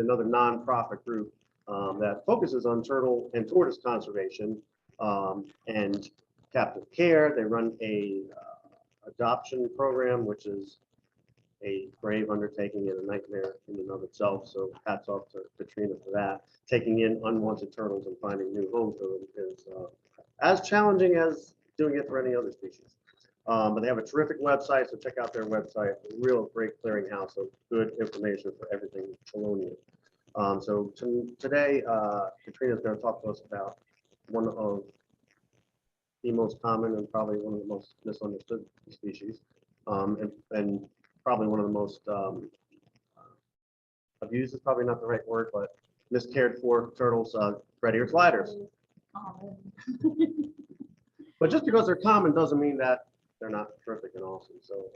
nonprofit group that focuses on turtle and tortoise conservation and captive care. They run a adoption program, which is a brave undertaking and a nightmare in and of itself. So hats off to Katrina for that. Taking in unwanted turtles and finding new homes for them is as challenging as doing it for any other species. But they have a terrific website, so check out their website. A real great clearinghouse of good information for everything colonial. So today, Katrina is going to talk to us about one of the most common and probably one of the most misunderstood species, and probably one of the most abused is probably not the right word, but miscared for turtles, red-eared sliders. But just because they're common doesn't mean that they're not terrific and awesome. So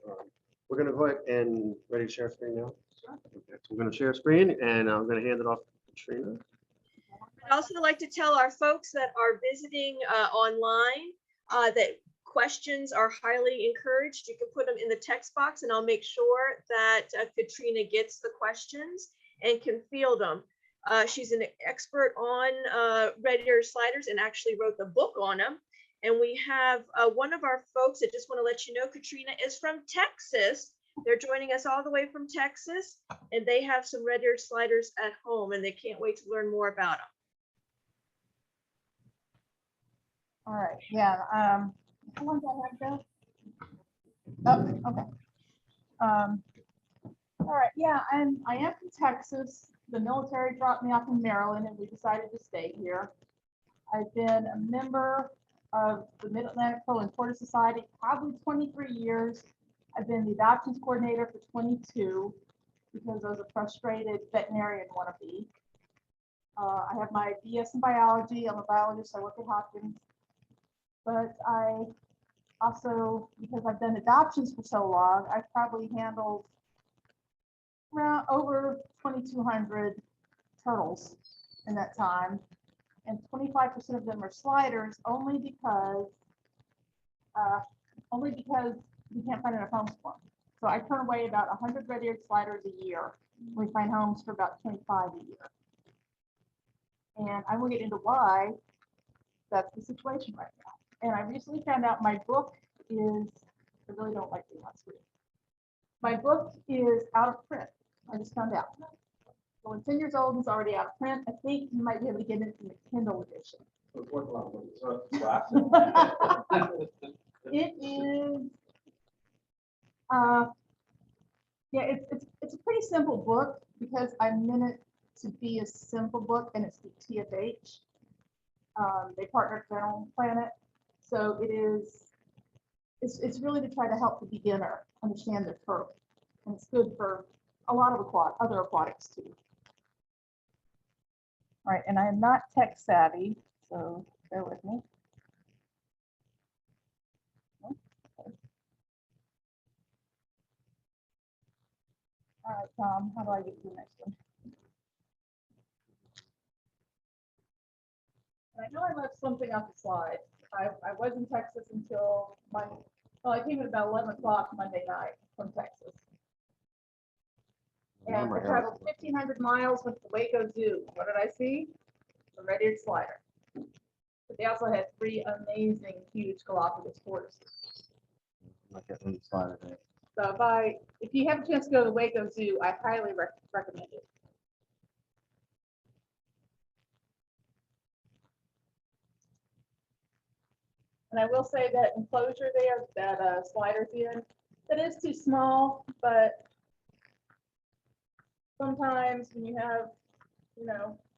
we're going to go ahead and ready to share screen now. Sure. Okay, so we're going to share screen, and I'm going to hand it off to Katrina. I'd also like to tell our folks that are visiting online that questions are highly encouraged. You can put them in the text box, and I'll make sure that Katrina gets the questions and can field them. She's an expert on red-eared sliders and actually wrote the book on them. And we have one of our folks that just want to let you know, Katrina is from Texas. They're joining us all the way from Texas, and they have some red-eared sliders at home, and they can't wait to learn more about them. All right, yeah. How long do I have to go? Oh, okay. All right, yeah, I am from Texas. The military dropped me off in Maryland, and we decided to stay here. I've been a member of the Mid-Atlantic Turtle and Tortoise Society probably 23 years. I've been the adoptions coordinator for 22 because I was a frustrated veterinarian wannabe. I have my BS in biology. I'm a biologist. I work at Hopkins. But I also, because I've done adoptions for so long, I've probably handled around over 2,200 turtles in that time. And 25% of them are sliders only because we can't find enough homes for them. So I turn away about 100 red-eared sliders a year. We find homes for about 25 a year. And I will get into why that's the situation right now. And I recently found out my book is, I really don't like being on screen. My book is out of print. I just found out. Well, it's 10 years old, it's already out of print. I think you might be able to get it in the Kindle edition. It is, yeah, it's a pretty simple book because I meant it to be a simple book, and it's the TFH. They partnered with Animal Planet, so it's really to try to help the beginner understand their turtle, and it's good for a lot of other aquatics too. All right, and I am not tech savvy, so bear with me. Okay. All right, Tom, how do I get to the next one? I know I left something off the slide. I was in Texas until Monday. Well, I came at about 11 o'clock Monday night from Texas. And I traveled 1,500 miles, went to the Waco Zoo. What did I see? A red-eared slider. But they also had 3 amazing, huge Galapagos tortoises. So if you have a chance to go to the Waco Zoo, I highly recommend it. And I will say that enclosure there that slider's in, that is too small, but sometimes when you have,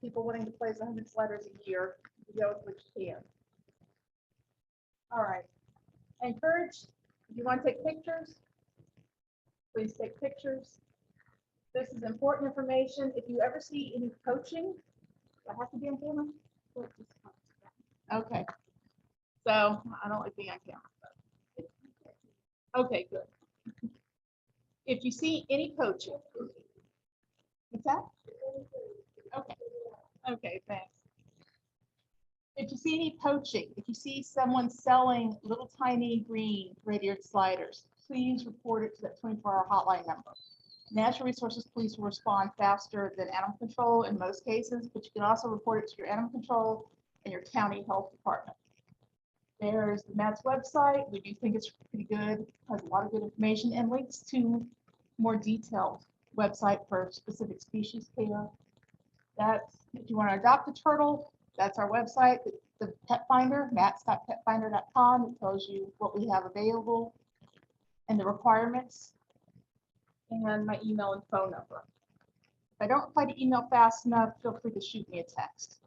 people wanting to place 100 sliders a year, you go with what you can. All right. I encourage, if you want to take pictures, please take pictures. This is important information. If you ever see any coaching, do I have to be on camera? Okay. So I don't like being on camera. Okay, good. If you see any coaching, what's that? Okay. Okay, thanks. If you see any poaching, if you see someone selling little tiny green red-eared sliders, please report it to that 24-hour hotline number. Natural Resources Police will respond faster than animal control in most cases, but you can also report it to your animal control and your county health department. There's the Matt's website. We do think it's pretty good, has a lot of good information and links to more detailed website for specific species care. That's, if you want to adopt a turtle, that's our website. The pet finder, mats.petfinder.com, it tells you what we have available and the requirements, and my email and phone number. If I don't reply to email fast enough, feel free to shoot me a text.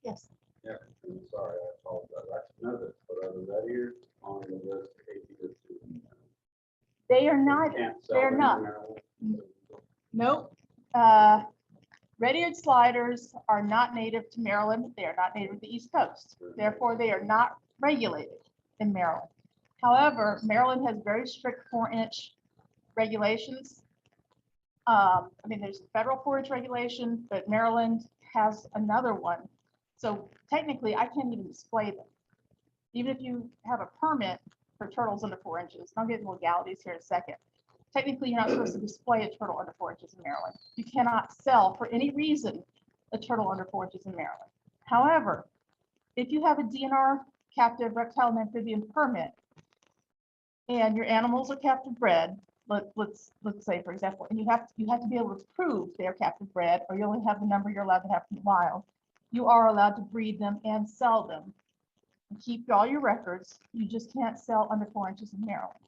Yes. Yeah, I'm sorry, I apologize. I know this, but are the red ears on the list of 18 to They are not, they're not. Nope. Red-eared sliders are not native to Maryland. They are not native to the East Coast. Therefore, they are not regulated in Maryland. However, Maryland has very strict 4-inch regulations. I mean, there's a federal 4-inch regulation, but Maryland has another one. So technically, I can't even display them. Even if you have a permit for turtles under 4 inches, I'll get into legalities here in a second. Technically, you're not supposed to display a turtle under 4 inches in Maryland. You cannot sell for any reason a turtle under 4 inches in Maryland. However, if you have a DNR captive reptile and amphibian permit and your animals are captive bred, let's say, for example, and you have to be able to prove they are captive bred, or you only have the number you're allowed to have in the wild, you are allowed to breed them and sell them. And keep all your records. You just can't sell under 4 inches in Maryland.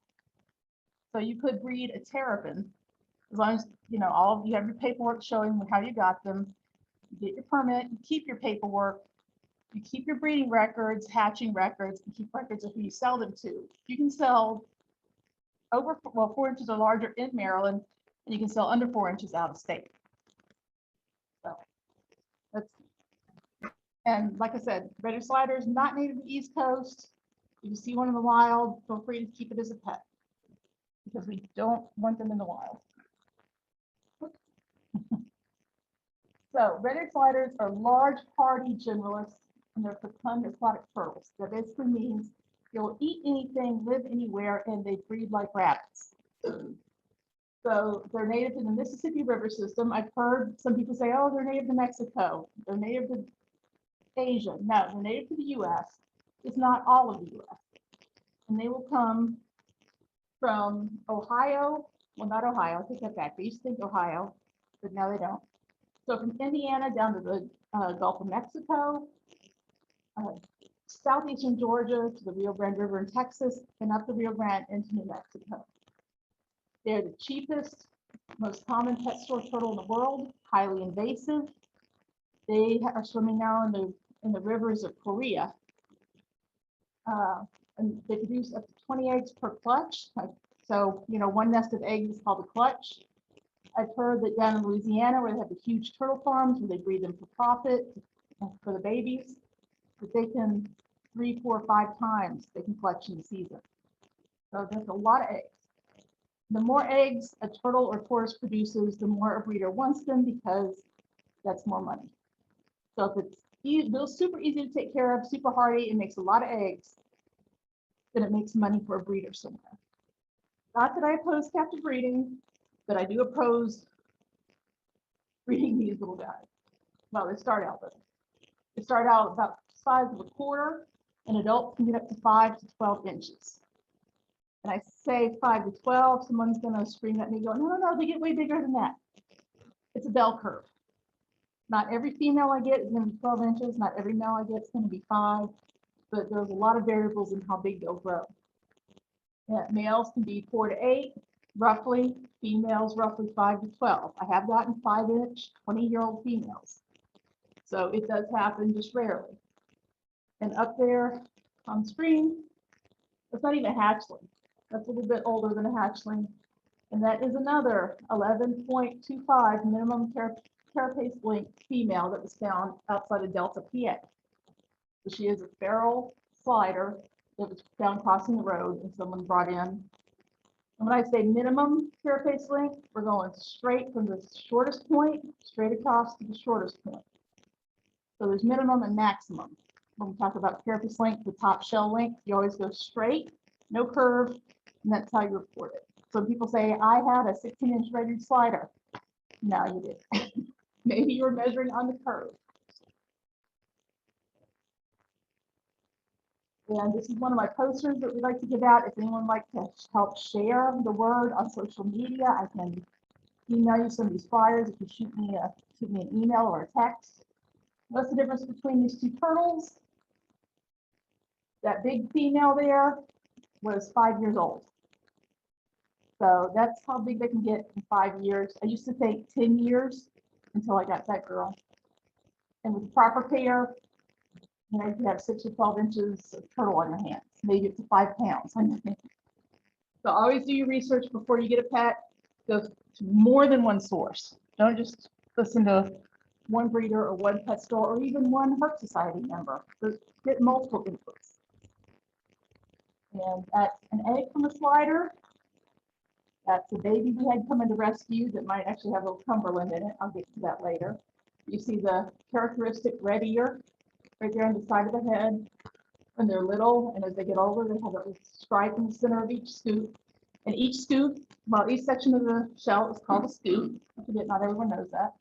So you could breed a terrapin as long as all of you have your paperwork showing how you got them. You get your permit, you keep your paperwork, you keep your breeding records, hatching records, and keep records of who you sell them to. You can sell over 4 inches or larger in Maryland, and you can sell under 4 inches out of state. So that's, and like I said, red-eared sliders not native to the East Coast. If you see one in the wild, feel free to keep it as a pet, because we don't want them in the wild. So red-eared sliders are large hardy generalists, and they're fecund aquatic turtles. That basically means you'll eat anything, live anywhere, and they breed like rabbits. So they're native to the Mississippi River system. I've heard some people say, oh, they're native to Mexico. They're native to Asia. No, they're native to the US. It's not all of the US. And they will come from Ohio. Well, not Ohio, I take that back. They used to think Ohio, but now they don't. So from Indiana down to the Gulf of Mexico, southeastern Georgia to the Rio Grande River in Texas, and up the Rio Grande into New Mexico. They're the cheapest, most common pet store turtle in the world, highly invasive. They are swimming now in the rivers of Korea. And they produce up to 20 eggs per clutch. So, one nest of eggs is called a clutch. I've heard that down in Louisiana, where they have the huge turtle farms, where they breed them for profit, for the babies, that they can 3, 4, 5 times they can clutch in the season. So that's a lot of eggs. The more eggs a turtle or tortoise produces, the more a breeder wants them, because that's more money. So if it's super easy to take care of, super hardy, and makes a lot of eggs, then it makes money for a breeder somewhere. Not that I oppose captive breeding, but I do oppose breeding these little guys. Well, they start out about the size of a quarter. An adult can get up to 5 to 12 inches. And I say 5 to 12, someone's gonna scream at me going, no, they get way bigger than that. It's a bell curve. Not every female I get is gonna be 12 inches. Not every male I get is gonna be 5, but there's a lot of variables in how big they'll grow. Yeah, males can be 4 to 8, roughly. Females, roughly 5 to 12. I have gotten 5-inch, 20-year-old females. So it does happen, just rarely. And up there on screen, it's not even a hatchling. That's a little bit older than a hatchling. And that is another 11.25 minimum carapace length female that was found outside of Delta, PA. So she is a feral slider that was found crossing the road and someone brought in. And when I say minimum carapace length, we're going straight from the shortest point, straight across to the shortest point. So there's minimum and maximum. When we talk about carapace length, the top shell length, you always go straight, no curve, and that's how you report it. So people say, I had a 16-inch rated slider. No, you didn't. Maybe you were measuring on the curve. And this is one of my posters that we like to give out. If anyone would like to help share the word on social media, I can email you some of these flyers if you shoot me an email or a text. What's the difference between these two turtles? That big female there was 5 years old. So that's how big they can get in 5 years. I used to think 10 years until I got that girl. And with the proper care, you know, you can have 6 or 12 inches of turtle on your hands, maybe up to 5 pounds. So always do your research before you get a pet. Go to more than one source. Don't just listen to one breeder or one pet store or even one Heart Society member. Get multiple inputs. And that's an egg from a slider. That's a baby we had come in to rescue that might actually have a little Cumberland in it. I'll get to that later. You see the characteristic red ear right there on the side of the head when they're little, and as they get older, they have a stripe in the center of each scoop. And each scoop, well, each section of the shell is called a scoop. I forget, not everyone knows that.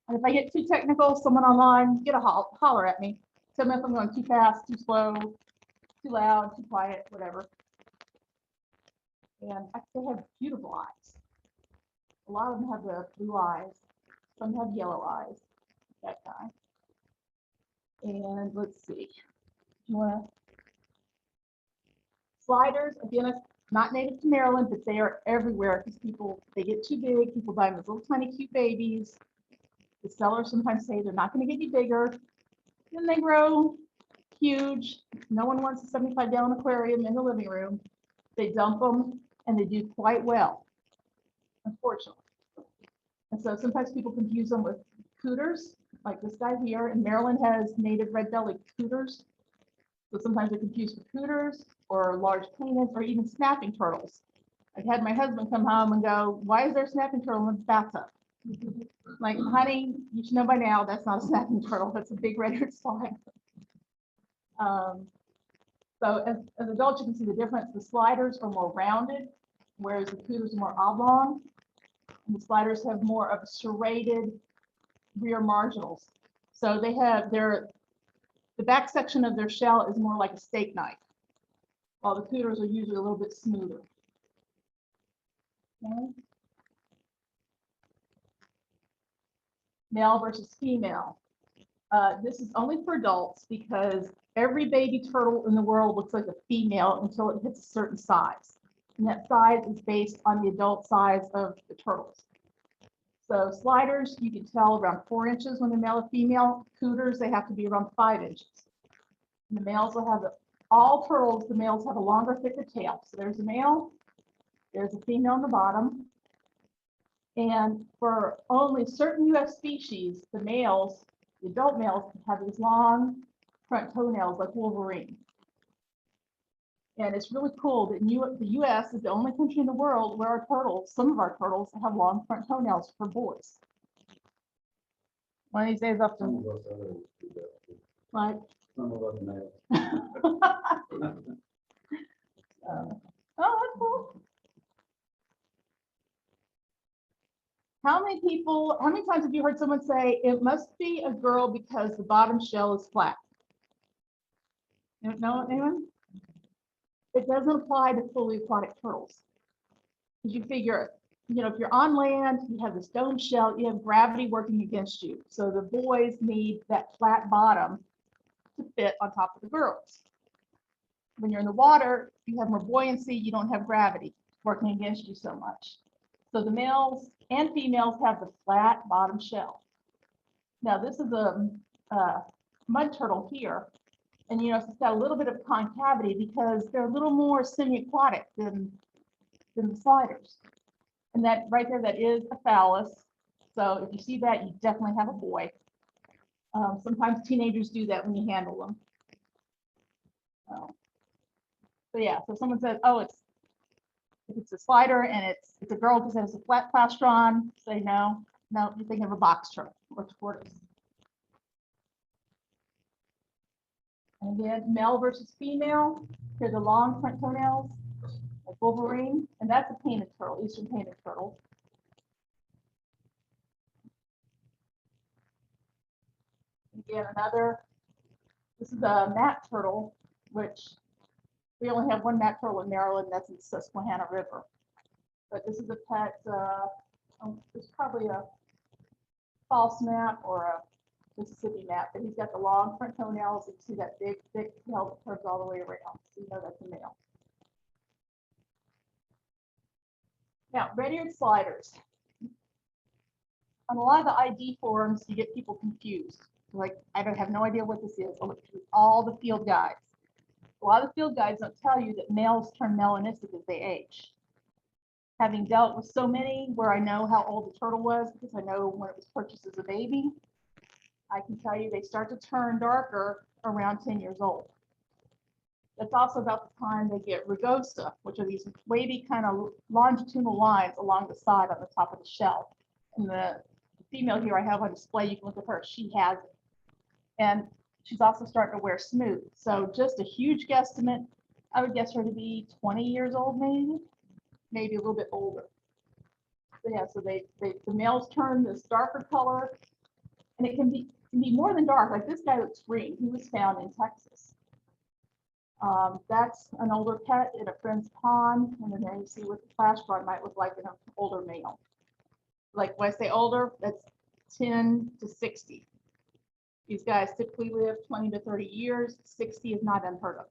And if I get too technical, someone online, get a holler at me. Tell me if I'm going too fast, too slow, too loud, too quiet, whatever. And they have beautiful eyes. A lot of them have the blue eyes. Some have yellow eyes, that guy. And let's see. You want sliders, again, it's not native to Maryland, but they are everywhere because they get too big. People buy them as little tiny cute babies. The sellers sometimes say they're not going to get any bigger. Then they grow huge. No one wants a 75-gallon aquarium in the living room. They dump them and they do quite well, unfortunately. And so sometimes people confuse them with cooters, like this guy here. And Maryland has native red-bellied cooters. So sometimes they're confused with cooters or large canids or even snapping turtles. I've had my husband come home and go, why is there a snapping turtle in the bathtub? Like, honey, you should know by now that's not a snapping turtle. That's a big red-eared slider. So as adults, you can see the difference. The sliders are more rounded, whereas the cooters are more oblong. And the sliders have more of a serrated rear marginals. So they have the back section of their shell is more like a steak knife, while the cooters are usually a little bit smoother. Okay. Male versus female. This is only for adults because every baby turtle in the world looks like a female until it hits a certain size. And that size is based on the adult size of the turtles. So sliders, you can tell around 4 inches when they're male or female. Cooters, they have to be around 5 inches. And the males will have all turtles, the males have a longer, thicker tail. So there's a male, there's a female on the bottom. And for only certain US species, the males, the adult males, have these long front toenails like Wolverine. And it's really cool that the US is the only country in the world where our turtles, some of our turtles, have long front toenails for boys. One of these days up to Some of us others do that. like Some of us may. oh, that's cool. How many times have you heard someone say it must be a girl because the bottom shell is flat? You know anyone? It doesn't apply to fully aquatic turtles. Because you figure, if you're on land, you have this dome shell, you have gravity working against you. So the boys need that flat bottom to fit on top of the girls. When you're in the water, you have more buoyancy, you don't have gravity working against you so much. So the males and females have the flat bottom shell. Now this is a mud turtle here. And it's got a little bit of concavity because they're a little more semi-aquatic than the sliders. And that right there, that is a phallus. So if you see that, you definitely have a boy. Sometimes teenagers do that when you handle them. So yeah, so someone says, oh, if it's a slider and it's a girl because it has a flat plastron, say no, you're thinking of a box turtle or tortoise. And again, male versus female, here's the long front toenails. like Wolverine, and that's a painted turtle, eastern painted turtle. Again, this is a mat turtle, which we only have one mat turtle in Maryland, that's in the Susquehanna River. But this is a pet, it's probably a false map or a Mississippi map, but he's got the long front toenails. You see that big, thick tail that curves all the way around. So you know that's a male. Now, red-eared sliders. On a lot of the ID forums, you get people confused. Like, I don't have no idea what this is. I'll look through all the field guides. A lot of the field guides don't tell you that males turn melanistic as they age. Having dealt with so many where I know how old the turtle was because I know when it was purchased as a baby, I can tell you they start to turn darker around 10 years old. That's also about the time they get rugosa, which are these wavy kind of longitudinal lines along the side on the top of the shell. And the female here I have on display, you can look at her, she has it. And she's also starting to wear smooth. So just a huge guesstimate, I would guess her to be 20 years old, maybe a little bit older. So yeah, so the males turn this darker color, and it can be more than dark. Like this guy looks green. He was found in Texas. That's an older pet in a friend's pond, and then there you see what the flash guard might look like in an older male. Like when I say older, that's 10 to 60. These guys typically live 20 to 30 years. 60 is not unheard of.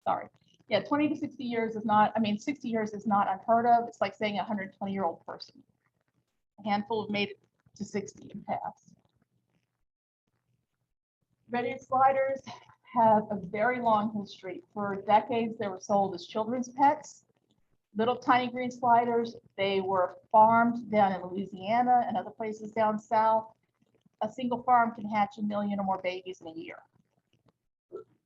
Sorry. Yeah, 20 to 60 years is not, 60 years is not unheard of. It's like saying a 120-year-old person. A handful have made it to 60 and past. Red-eared sliders have a very long history. For decades, they were sold as children's pets. Little tiny green sliders, they were farmed down in Louisiana and other places down south. A single farm can hatch 1 million or more babies in a year.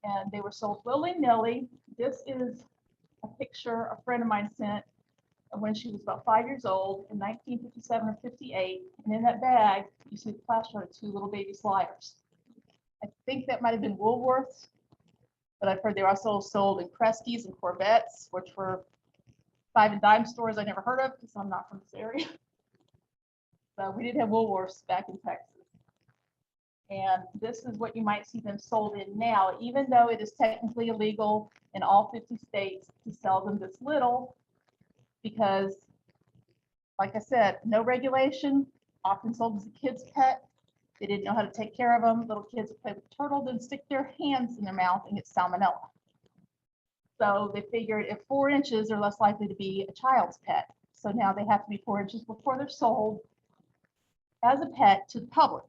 And they were sold willy-nilly. This is a picture a friend of mine sent of when she was about 5 years old in 1957 or 58. And in that bag, you see the plaster of 2 little baby sliders. I think that might have been Woolworths, but I've heard they were also sold in Kresge's and Corvettes, which were 5 and dime stores I never heard of because I'm not from this area. So we did have Woolworths back in Texas. And this is what you might see them sold in now, even though it is technically illegal in all 50 states to sell them this little, because, like I said, no regulation, often sold as a kid's pet. They didn't know how to take care of them. Little kids would play with the turtle, then stick their hands in their mouth and get salmonella. So they figured if 4 inches, they're less likely to be a child's pet. So now they have to be 4 inches before they're sold as a pet to the public.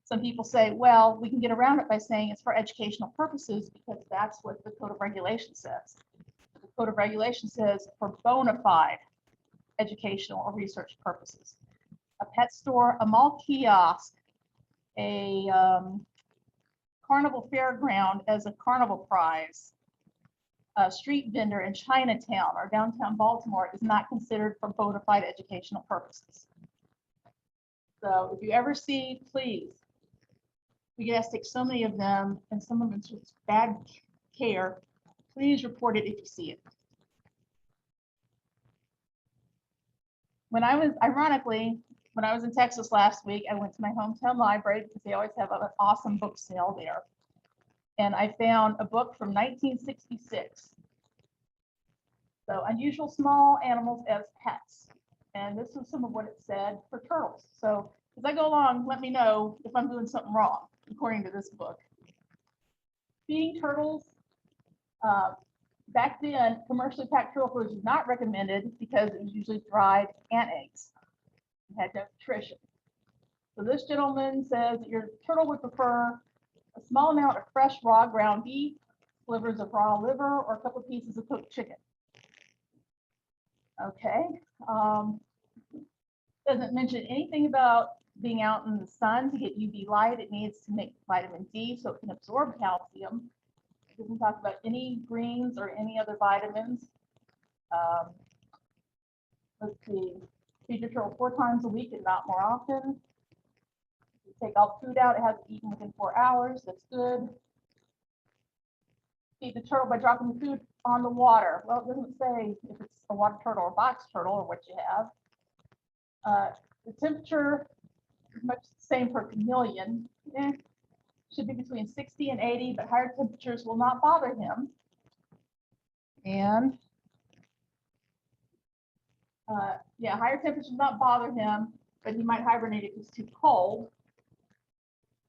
Some people say, well, we can get around it by saying it's for educational purposes because that's what the Code of Regulation says. The Code of Regulation says for bona fide educational or research purposes. A pet store, a mall kiosk, a carnival fairground as a carnival prize, a street vendor in Chinatown or downtown Baltimore is not considered for bona fide educational purposes. So if you ever see, please, we get asked to take so many of them and some of them just bad care, please report it if you see it. Ironically, when I was in Texas last week, I went to my hometown library because they always have an awesome book sale there. And I found a book from 1966. So unusual small animals as pets. And this is some of what it said for turtles. So as I go along, let me know if I'm doing something wrong, according to this book. Feeding turtles, back then, commercially packed turtle food was not recommended because it was usually dried ant eggs. It had no nutrition. So this gentleman says that your turtle would prefer a small amount of fresh raw ground beef, slivers of raw liver, or a couple of pieces of cooked chicken. Okay. Doesn't mention anything about being out in the sun to get UV light. It needs to make vitamin D so it can absorb calcium. It doesn't talk about any greens or any other vitamins. Let's see. Feed your turtle 4 times a week and not more often. You take all the food out, it has to be eaten within 4 hours. That's good. feed the turtle by dropping the food on the water. Well, it doesn't say if it's a water turtle or box turtle or what you have. The temperature is much the same per chameleon. Should be between 60 and 80, but higher temperatures will not bother him. And yeah, higher temperatures will not bother him, but he might hibernate if it's too cold.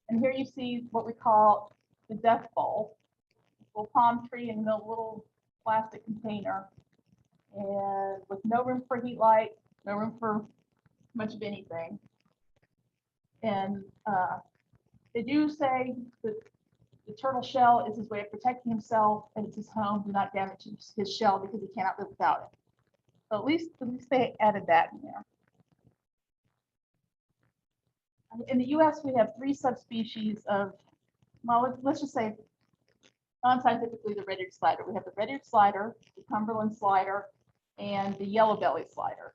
And here you see what we call the death bowl. A little palm tree in a little plastic container, and with no room for heat light, no room for much of anything. And they do say that the turtle shell is his way of protecting himself, and it's his home. Do not damage his shell because he cannot live without it. So at least they added that in there. In the U.S., we have 3 subspecies of, well, let's just say non-scientifically the red-eared slider. We have the red-eared slider, the Cumberland slider, and the yellow-bellied slider.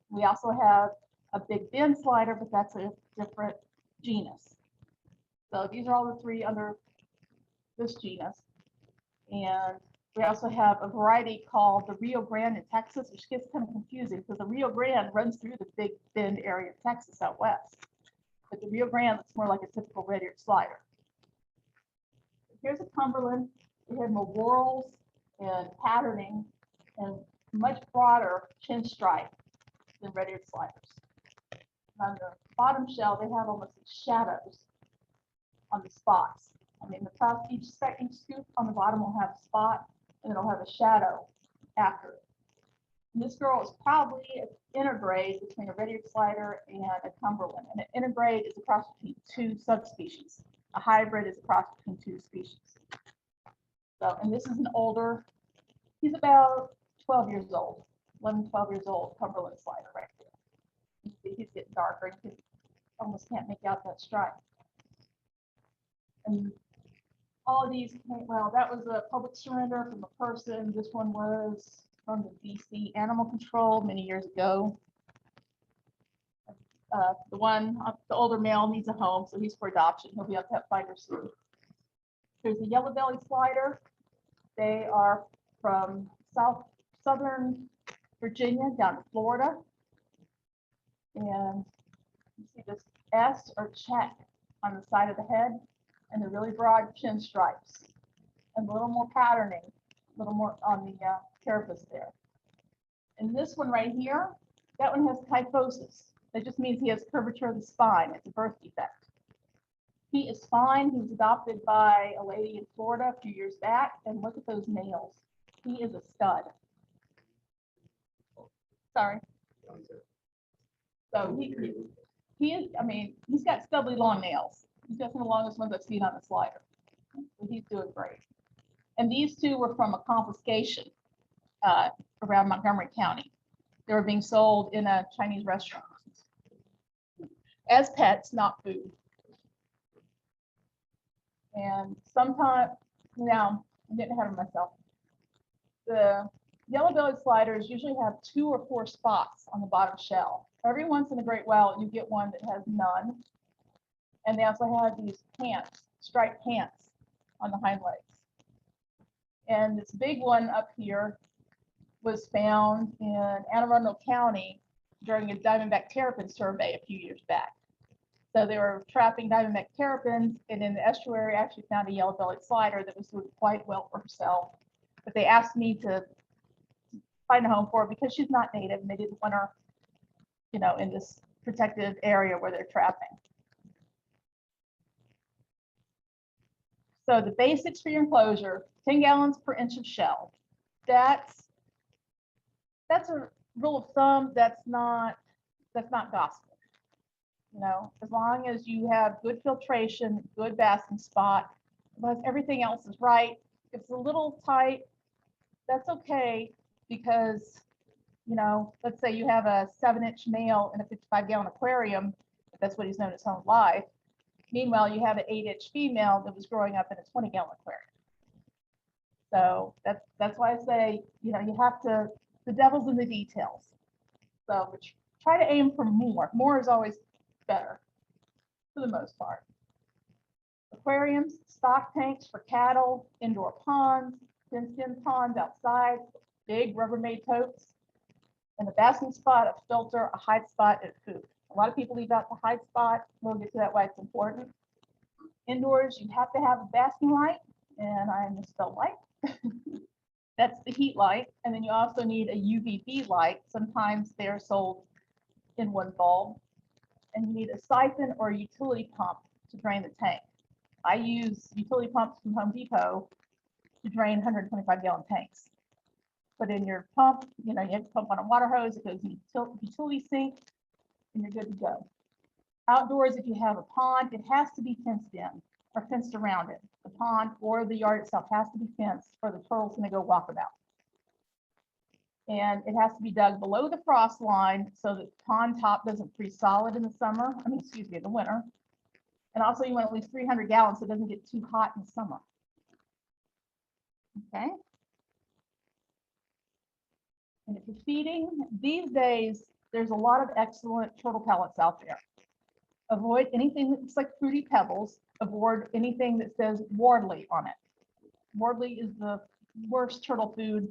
We also have a Big Bend slider, but that's a different genus. So these are all the 3 under this genus. And we also have a variety called the Rio Grande in Texas, which gets kind of confusing because the Rio Grande runs through the Big Bend area of Texas out west. But the Rio Grande looks more like a typical red-eared slider. Here's a Cumberland. We have more whorls and patterning and much broader chin stripe than red-eared sliders. On the bottom shell, they have almost shadows on the spots. I mean, each scoop on the bottom will have a spot, and it'll have a shadow after it. And this girl is probably an intergrade between a red-eared slider and a Cumberland. And an intergrade is a cross between 2 subspecies. A hybrid is a cross between 2 species. So, and this is an older, he's about 12 years old, 11, 12 years old, Cumberland slider right there. You see he's getting darker. You almost can't make out that stripe. And all of these, well, that was a public surrender from a person. This one was from the DC Animal Control many years ago. The older male needs a home, so he's for adoption. He'll be a pet finder soon. There's a yellow-bellied slider. They are from southern Virginia down to Florida. And you see this S or check on the side of the head and the really broad chin stripes and a little more patterning, a little more on the carapace there. And this one right here, that one has kyphosis. That just means he has curvature of the spine. It's a birth defect. He is fine. He was adopted by a lady in Florida a few years back, and look at those nails. He is a stud. Sorry. So he is, I mean, he's got stubby long nails. He's got some of the longest ones I've seen on the slider. So he's doing great. And these 2 were from a confiscation around Montgomery County. They were being sold in a Chinese restaurant as pets, not food. And sometimes, now I'm getting ahead of myself. The yellow-bellied sliders usually have 2 or 4 spots on the bottom shell. Every once in a great while, you get one that has none. And they also have these pants, striped pants on the hind legs. And this big one up here was found in Anne Arundel County during a diamondback terrapin survey a few years back. So they were trapping diamondback terrapins, and in the estuary actually found a yellow-bellied slider that was doing quite well for herself. But they asked me to find a home for her because she's not native, and they didn't want her, you know, in this protected area where they're trapping. So the basics for your enclosure: 10 gallons per inch of shell. That's a rule of thumb. That's not gospel. You know, as long as you have good filtration, good basking spot, as everything else is right. If it's a little tight, that's okay, because, you know, let's say you have a 7-inch male in a 55-gallon aquarium, if that's what he's known his whole life. Meanwhile, you have an 8-inch female that was growing up in a 20-gallon aquarium. So that's why I say, you know, you have to, the devil's in the details. So try to aim for more. More is always better for the most part. aquariums, stock tanks for cattle, indoor ponds, fenced-in ponds outside, big Rubbermaid totes, and a basking spot, a filter, a hide spot, and food. A lot of people leave out the hide spot. We'll get to that why it's important. Indoors, you have to have a basking light, and I misspelled light. That's the heat light. And then you also need a UVB light. Sometimes they're sold in one bulb. And you need a siphon or a utility pump to drain the tank. I use utility pumps from Home Depot to drain 125-gallon tanks. Put in your pump, you have to pump on a water hose, it goes in the utility sink, and you're good to go. Outdoors, if you have a pond, it has to be fenced in or fenced around it. The pond or the yard itself has to be fenced or the turtle's gonna go walk about. And it has to be dug below the frost line so that the pond top doesn't freeze solid in the summer, in the winter. And also you want at least 300 gallons so it doesn't get too hot in the summer. Okay. And if you're feeding, these days, there's a lot of excellent turtle pellets out there. Avoid anything that looks like Fruity Pebbles. Avoid anything that says Wardley on it. Wardley is the worst turtle food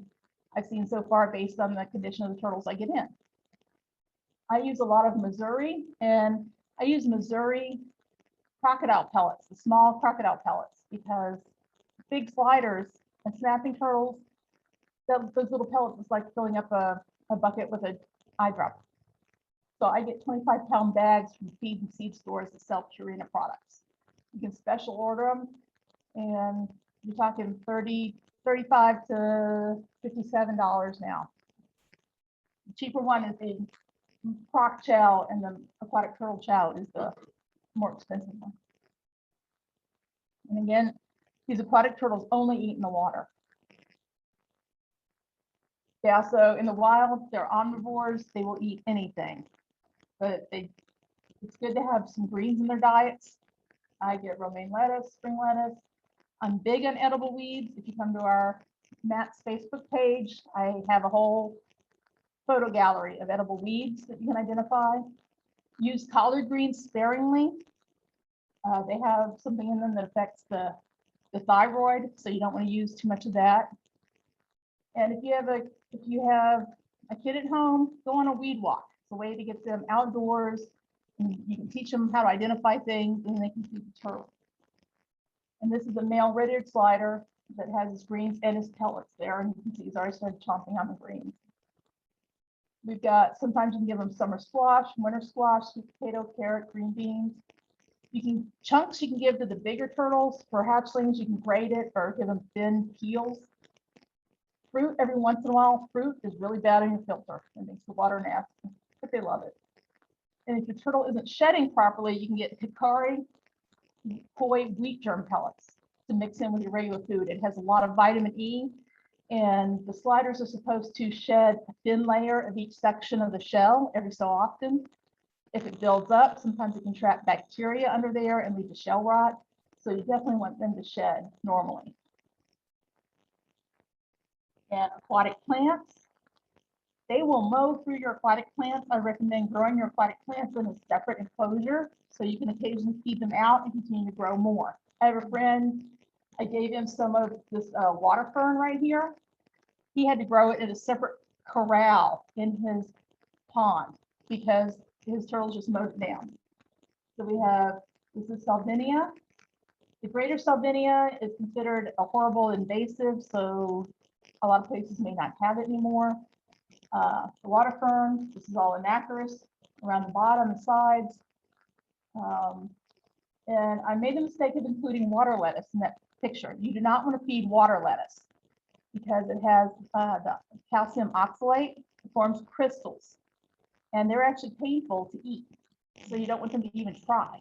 I've seen so far based on the condition of the turtles I get in. I use a lot of Missouri, and I use Missouri crocodile pellets, the small crocodile pellets, because big sliders and snapping turtles, those little pellets is like filling up a bucket with an eyedropper. So I get 25-pound bags from feed and seed stores that sell Purina products. You can special order them, and you're talking $35 to $57 now. The cheaper one is the croc chow, and the aquatic turtle chow is the more expensive one. And again, these aquatic turtles only eat in the water. Yeah, so in the wild, they're omnivores. They will eat anything, but it's good to have some greens in their diets. I get romaine lettuce, spring lettuce. I'm big on edible weeds. If you come to our Matt's Facebook page, I have a whole photo gallery of edible weeds that you can identify. Use collard greens sparingly. They have something in them that affects the thyroid, so you don't want to use too much of that. And if you have a kid at home, go on a weed walk. It's a way to get them outdoors, and you can teach them how to identify things, and they can feed the turtle. And this is a male red-eared slider that has his greens and his pellets there, and you can see he's already started chomping on the greens. We've got, sometimes you can give them summer squash, winter squash, sweet potato, carrot, green beans. Chunks you can give to the bigger turtles. For hatchlings, you can grate it or give them thin peels. Fruit, every once in a while, fruit is really bad in your filter. It makes the water nasty, but they love it. And if your turtle isn't shedding properly, you can get Hikari koi wheat germ pellets to mix in with your regular food. It has a lot of vitamin E, and the sliders are supposed to shed a thin layer of each section of the shell every so often. If it builds up, sometimes it can trap bacteria under there and lead to shell rot. So you definitely want them to shed normally. And aquatic plants, they will mow through your aquatic plants. I recommend growing your aquatic plants in a separate enclosure so you can occasionally feed them out and continue to grow more. I have a friend, I gave him some of this water fern right here. He had to grow it in a separate corral in his pond because his turtles just mowed it down. So we have, this is Salvinia. The greater Salvinia is considered a horrible invasive, so a lot of places may not have it anymore. The water fern, this is all anacharis around the bottom and sides. And I made the mistake of including water lettuce in that picture. You do not want to feed water lettuce because it has the calcium oxalate, it forms crystals, and they're actually painful to eat. So you don't want them to even try.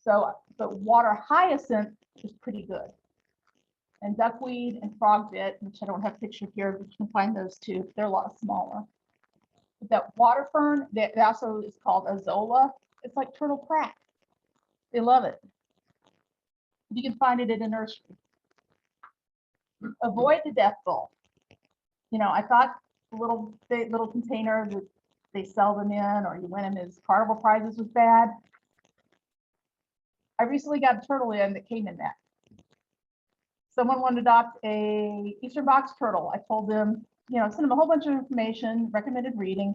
So, but water hyacinth is pretty good. And duckweed and frogbit, which I don't have pictured here, but you can find those too. They're a lot smaller. But that water fern, that also is called azolla. It's like turtle crack. They love it. You can find it in a nursery. Avoid the death bowl. You know, I thought the little container that they sell them in, or you win them as carnival prizes, was bad. I recently got a turtle in that came in that. Someone wanted to adopt a Eastern box turtle. I told them, send them a whole bunch of information, recommended reading.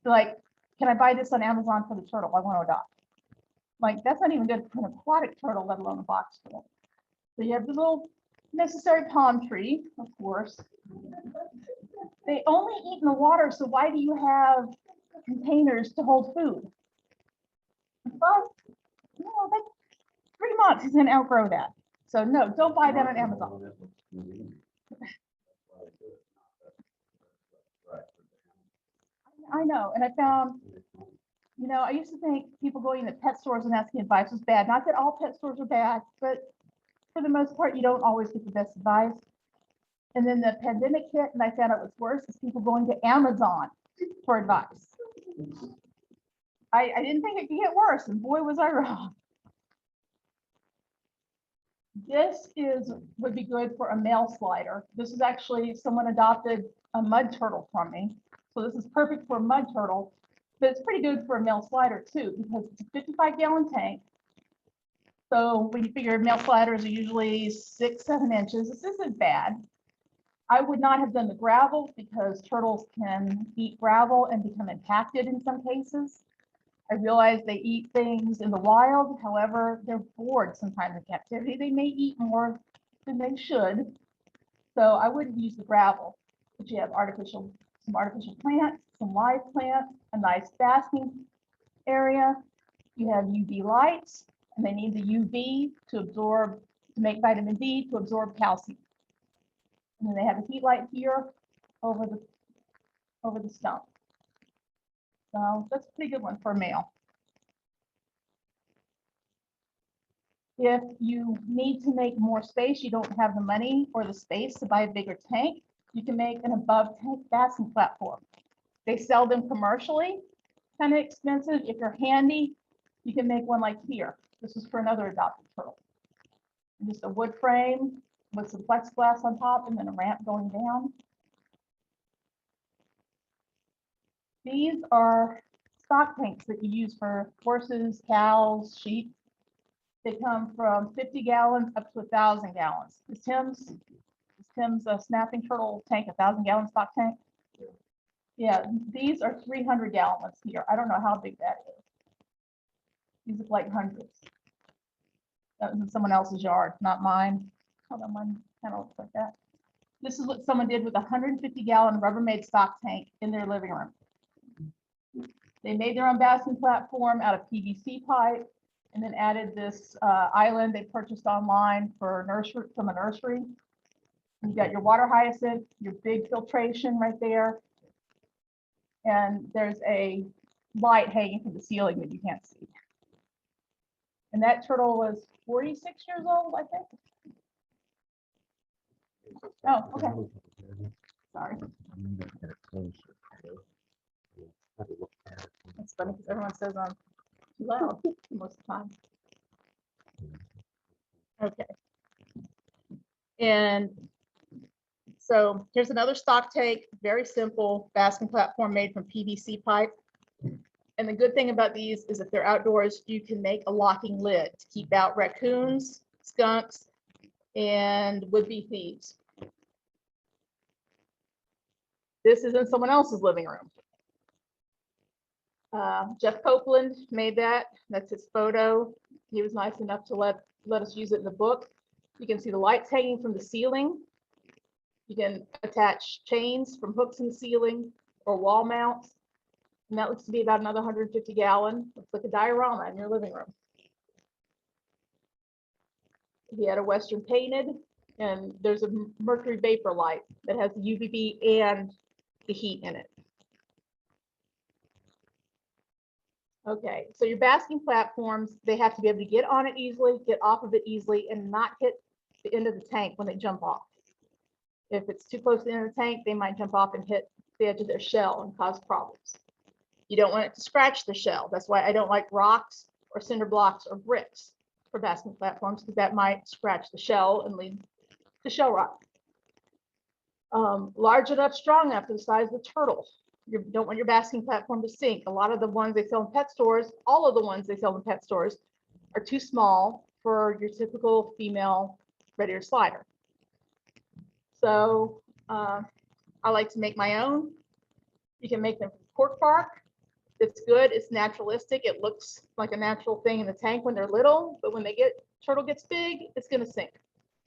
They're like, can I buy this on Amazon for the turtle I want to adopt? Like, that's not even good for an aquatic turtle, let alone a box turtle. So you have the little necessary palm tree, of course. They only eat in the water, so why do you have containers to hold food? Well, that's 3 months, he's gonna outgrow that. So no, don't buy that on Amazon. I know, and I found, I used to think people going to pet stores and asking advice was bad. Not that all pet stores are bad, but for the most part, you don't always get the best advice. And then the pandemic hit, and I found out what's worse is people going to Amazon for advice. I didn't think it could get worse, and boy, was I wrong. This would be good for a male slider. This is actually, someone adopted a mud turtle from me. So this is perfect for a mud turtle, but it's pretty good for a male slider too, because it's a 55-gallon tank. So when you figure male sliders are usually 6-7 inches, this isn't bad. I would not have done the gravel because turtles can eat gravel and become impacted in some cases. I realize they eat things in the wild. However, they're bored sometimes in captivity. They may eat more than they should. So I wouldn't use the gravel, but you have some artificial plants, some live plants, a nice basking area. You have UV lights, and they need the UV to make vitamin D to absorb calcium. And then they have a heat light here over the stump. So that's a pretty good one for a male. If you need to make more space, you don't have the money or the space to buy a bigger tank, you can make an above tank basking platform. They sell them commercially, kind of expensive. If you're handy, you can make one like here. This is for another adopted turtle. Just a wood frame with some plexiglass on top and then a ramp going down. These are stock tanks that you use for horses, cows, sheep. They come from 50 gallons up to 1,000 gallons. Is Tim's a snapping turtle tank, 1,000-gallon stock tank? Yeah, these are 300-gallon ones here. I don't know how big that is. These look like hundreds. That was in someone else's yard, not mine. Hold on, mine kind of looks like that. This is what someone did with a 150-gallon Rubbermaid stock tank in their living room. They made their own basking platform out of PVC pipe and then added this island they purchased online from a nursery. You got your water hyacinth, your big filtration right there. And there's a light hanging from the ceiling that you can't see. And that turtle was 46 years old, I think. Oh, okay. Sorry. It's funny because everyone says I'm too loud most of the time. Okay. And so here's another stock tank, very simple basking platform made from PVC pipe. And the good thing about these is if they're outdoors, you can make a locking lid to keep out raccoons, skunks, and would-be thieves. This is in someone else's living room. Jeff Copeland made that. That's his photo. He was nice enough to let us use it in the book. You can see the lights hanging from the ceiling. You can attach chains from hooks in the ceiling or wall mounts. And that looks to be about another 150-gallon. Looks like a diorama in your living room. He had a Western painted, and there's a mercury vapor light that has the UVB and the heat in it. Okay, so your basking platforms, they have to be able to get on it easily, get off of it easily, and not hit the end of the tank when they jump off. If it's too close to the end of the tank, they might jump off and hit the edge of their shell and cause problems. You don't want it to scratch the shell. That's why I don't like rocks or cinder blocks or bricks for basking platforms, because that might scratch the shell and lead to shell rot. Large enough, strong enough for the size of the turtle. You don't want your basking platform to sink. A lot of the ones they sell in pet stores, all of the ones they sell in pet stores, are too small for your typical female red ear slider. So I like to make my own. You can make them from cork bark. It's good. It's naturalistic. It looks like a natural thing in the tank when they're little, but when turtle gets big, it's going to sink.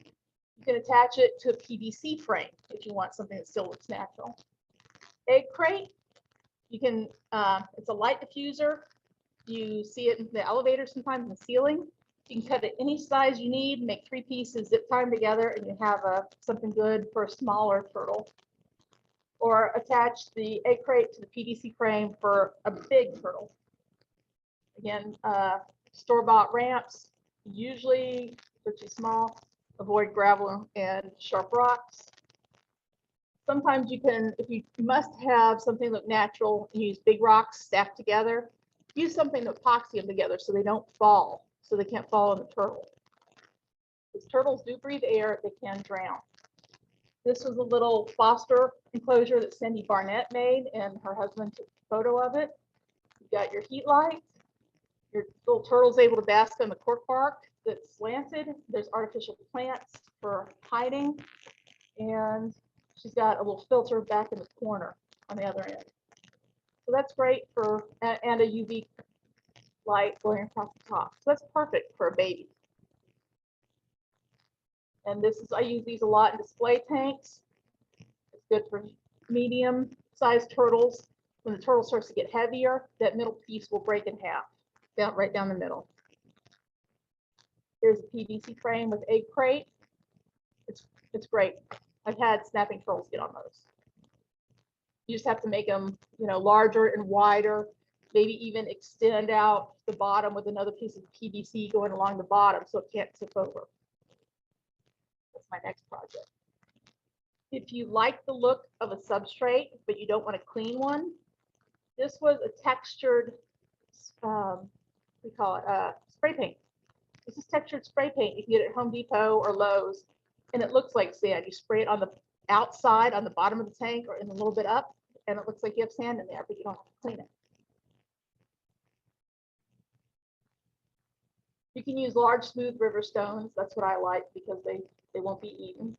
You can attach it to a PVC frame if you want something that still looks natural. Egg crate, you can, it's a light diffuser. You see it in the elevator sometimes in the ceiling. You can cut it any size you need, make 3 pieces, zip tie them together, and you have something good for a smaller turtle. Or attach the egg crate to the PVC frame for a big turtle. Again, store-bought ramps, usually they're too small. Avoid gravel and sharp rocks. Sometimes you can, if you must have something look natural, use big rocks stacked together. Use something to epoxy them together so they don't fall, so they can't fall on the turtle. Because turtles do breathe air, they can drown. This was a little foster enclosure that Cindy Barnett made, and her husband took a photo of it. You got your heat light. Your little turtle's able to bask on the cork bark that's slanted. There's artificial plants for hiding. And she's got a little filter back in the corner on the other end. So that's great for, and a UV light going across the top. So that's perfect for a baby. And this is, I use these a lot in display tanks. It's good for medium sized turtles. When the turtle starts to get heavier, that middle piece will break in half, right down the middle. Here's a PVC frame with egg crate. It's great. I've had snapping turtles get on those. You just have to make them, larger and wider, maybe even extend out the bottom with another piece of PVC going along the bottom so it can't tip over. That's my next project. If you like the look of a substrate, but you don't want a clean one, this was a textured, we call it spray paint. This is textured spray paint. You can get it at Home Depot or Lowe's, and it looks like sand. You spray it on the outside, on the bottom of the tank, or in a little bit up, and it looks like you have sand in there, but you don't have to clean it. You can use large, smooth river stones. That's what I like because they won't be eaten.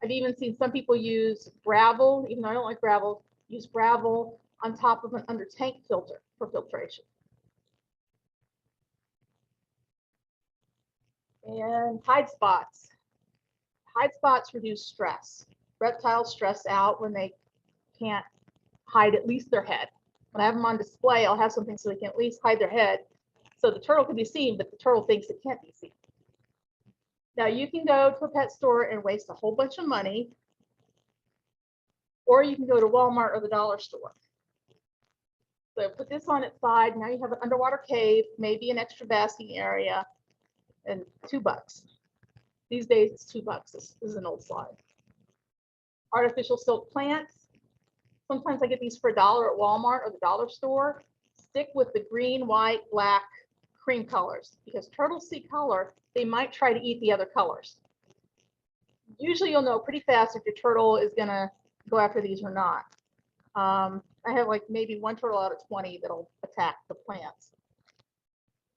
I've even seen some people use gravel, even though I don't like gravel, use gravel on top of an under tank filter for filtration. And hide spots. Hide spots reduce stress. Reptiles stress out when they can't hide at least their head. When I have them on display, I'll have something so they can at least hide their head. So the turtle can be seen, but the turtle thinks it can't be seen. Now you can go to a pet store and waste a whole bunch of money, or you can go to Walmart or the dollar store. So put this on its side. Now you have an underwater cave, maybe an extra basking area, and $2. These days it's $2. This is an old slide. Artificial silk plants. Sometimes I get these for $1 at Walmart or the dollar store. Stick with the green, white, black, cream colors, because turtles see color, they might try to eat the other colors. Usually you'll know pretty fast if your turtle is gonna go after these or not. I have like maybe 1 turtle out of 20 that'll attack the plants.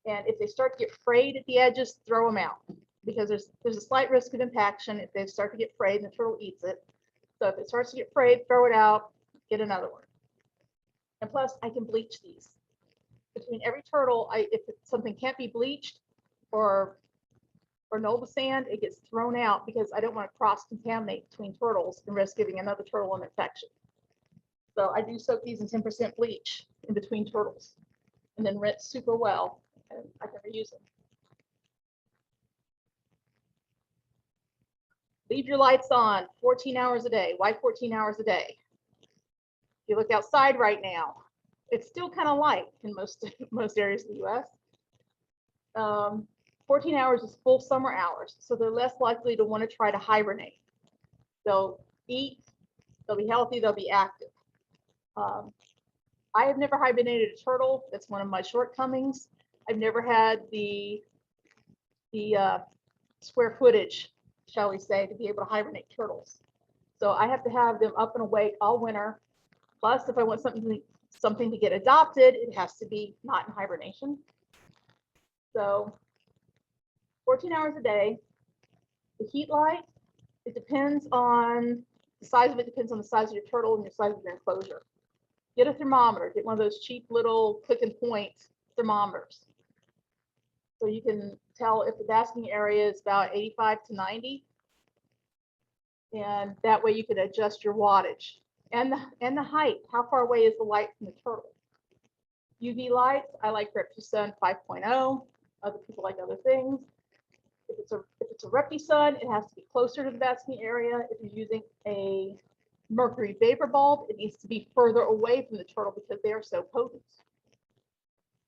And if they start to get frayed at the edges, throw them out, because there's a slight risk of impaction if they start to get frayed and the turtle eats it. So if it starts to get frayed, throw it out, get another one. And plus I can bleach these. Between every turtle, if something can't be bleached or Nova sand, it gets thrown out because I don't want to cross-contaminate between turtles and risk giving another turtle an infection. So I do soak these in 10% bleach in between turtles and then rinse super well, and I can reuse them. Leave your lights on 14 hours a day. Why 14 hours a day? If you look outside right now, it's still kind of light in most areas of the US. 14 hours is full summer hours, so they're less likely to want to try to hibernate. They'll eat, they'll be healthy, they'll be active. I have never hibernated a turtle. That's one of my shortcomings. I've never had the square footage, shall we say, to be able to hibernate turtles. So I have to have them up and awake all winter. Plus, if I want something to get adopted, it has to be not in hibernation. So 14 hours a day. The heat light, it depends on the size of it, depends on the size of your turtle and the size of your enclosure. Get a thermometer, get one of those cheap little click and point thermometers. So you can tell if the basking area is about 85 to 90. And that way you can adjust your wattage and the height. How far away is the light from the turtle? UV lights, I like ReptiSun 5.0. Other people like other things. If it's a ReptiSun, it has to be closer to the basking area. If you're using a mercury vapor bulb, it needs to be further away from the turtle because they are so potent.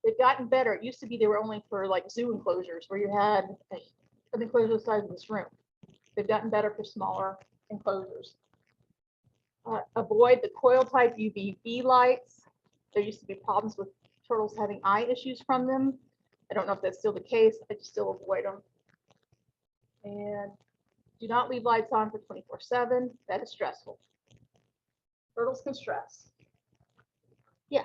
They've gotten better. It used to be they were only for like zoo enclosures where you had an enclosure the size of this room. They've gotten better for smaller enclosures. Avoid the coil type UVB lights. There used to be problems with turtles having eye issues from them. I don't know if that's still the case. I just still avoid them. And do not leave lights on for 24/7. That is stressful. Turtles can stress. Yeah.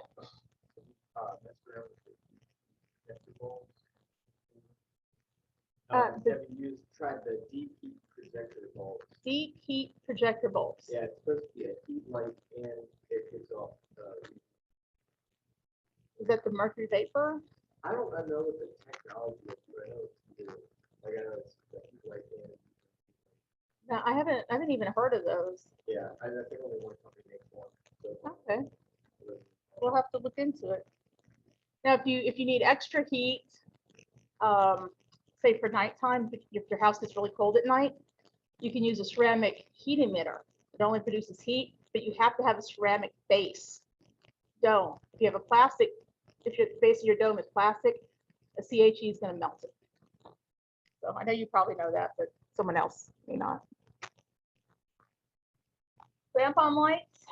Have you tried the deep heat projector bulbs? Deep heat projector bulbs. Yeah, it's supposed to be a heat light and it gives off. Is that the mercury vapor? I don't know what the technology is, but I know it's new. Like I know it's the heat light and. No, I haven't even heard of those. Yeah, I think only one company makes one. So, Okay, we'll have to look into it. Now, if you need extra heat, say for nighttime, if your house gets really cold at night, you can use a ceramic heat emitter. It only produces heat, but you have to have a ceramic base dome. If you have a plastic, if your base of your dome is plastic, a CHE is going to melt it. So I know you probably know that, but someone else may not. Clamp on lights.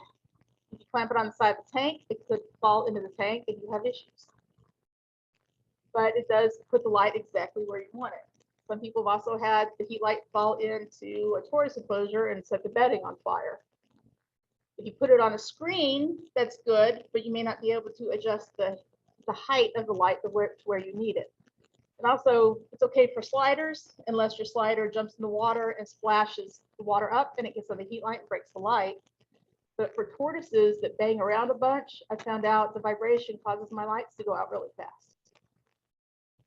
If you clamp it on the side of the tank, it could fall into the tank and you have issues. But it does put the light exactly where you want it. Some people have also had the heat light fall into a tortoise enclosure and set the bedding on fire. If you put it on a screen, that's good, but you may not be able to adjust the height of the light to where you need it. And also, it's okay for sliders, unless your slider jumps in the water and splashes the water up and it gets on the heat light and breaks the light. But for tortoises that bang around a bunch, I found out the vibration causes my lights to go out really fast.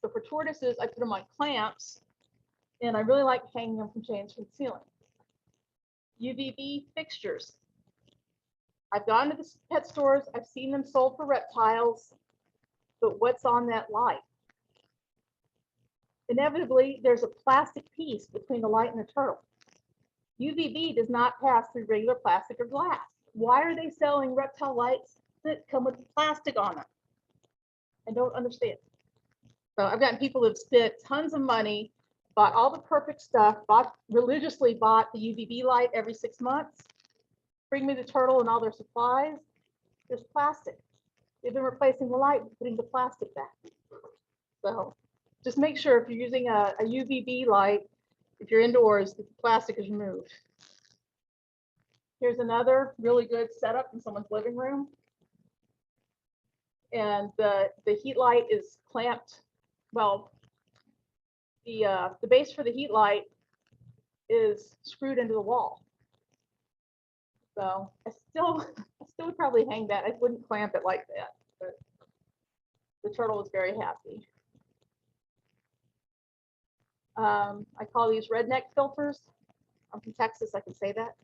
So for tortoises, I put them on clamps, and I really like hanging them from chains from the ceiling. UVB fixtures. I've gone to the pet stores, I've seen them sold for reptiles, but what's on that light? Inevitably, there's a plastic piece between the light and the turtle. UVB does not pass through regular plastic or glass. Why are they selling reptile lights that come with plastic on them? I don't understand. So I've gotten people who've spent tons of money, bought all the perfect stuff, religiously bought the UVB light every 6 months, bring me the turtle and all their supplies. There's plastic. They've been replacing the light and putting the plastic back. So just make sure if you're using a UVB light, if you're indoors, the plastic is removed. Here's another really good setup in someone's living room. And the heat light is clamped. Well, the base for the heat light is screwed into the wall. So I still would probably hang that. I wouldn't clamp it like that, but the turtle was very happy. I call these redneck filters. I'm from Texas, I can say that.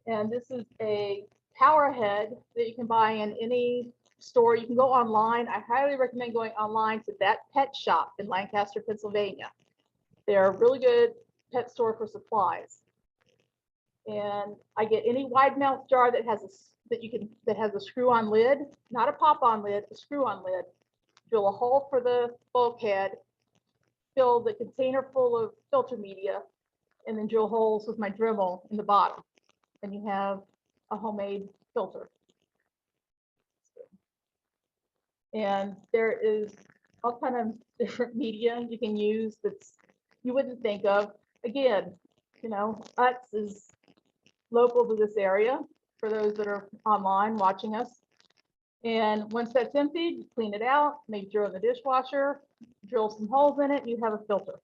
And this is a power head that you can buy in any store. You can go online. I highly recommend going online to That Pet Shop in Lancaster, Pennsylvania. They're a really good pet store for supplies. And I get any wide mouth jar that has a screw-on lid, not a pop-on lid, a screw-on lid. Drill a hole for the bulkhead, fill the container full of filter media, and then drill holes with my Dremel in the bottom. And you have a homemade filter. And there is all kind of different media you can use that's you wouldn't think of. Again, you know, Utz is local to this area for those that are online watching us. And once that's emptied, you clean it out, maybe throw it in the dishwasher, drill some holes in it, and you have a filter.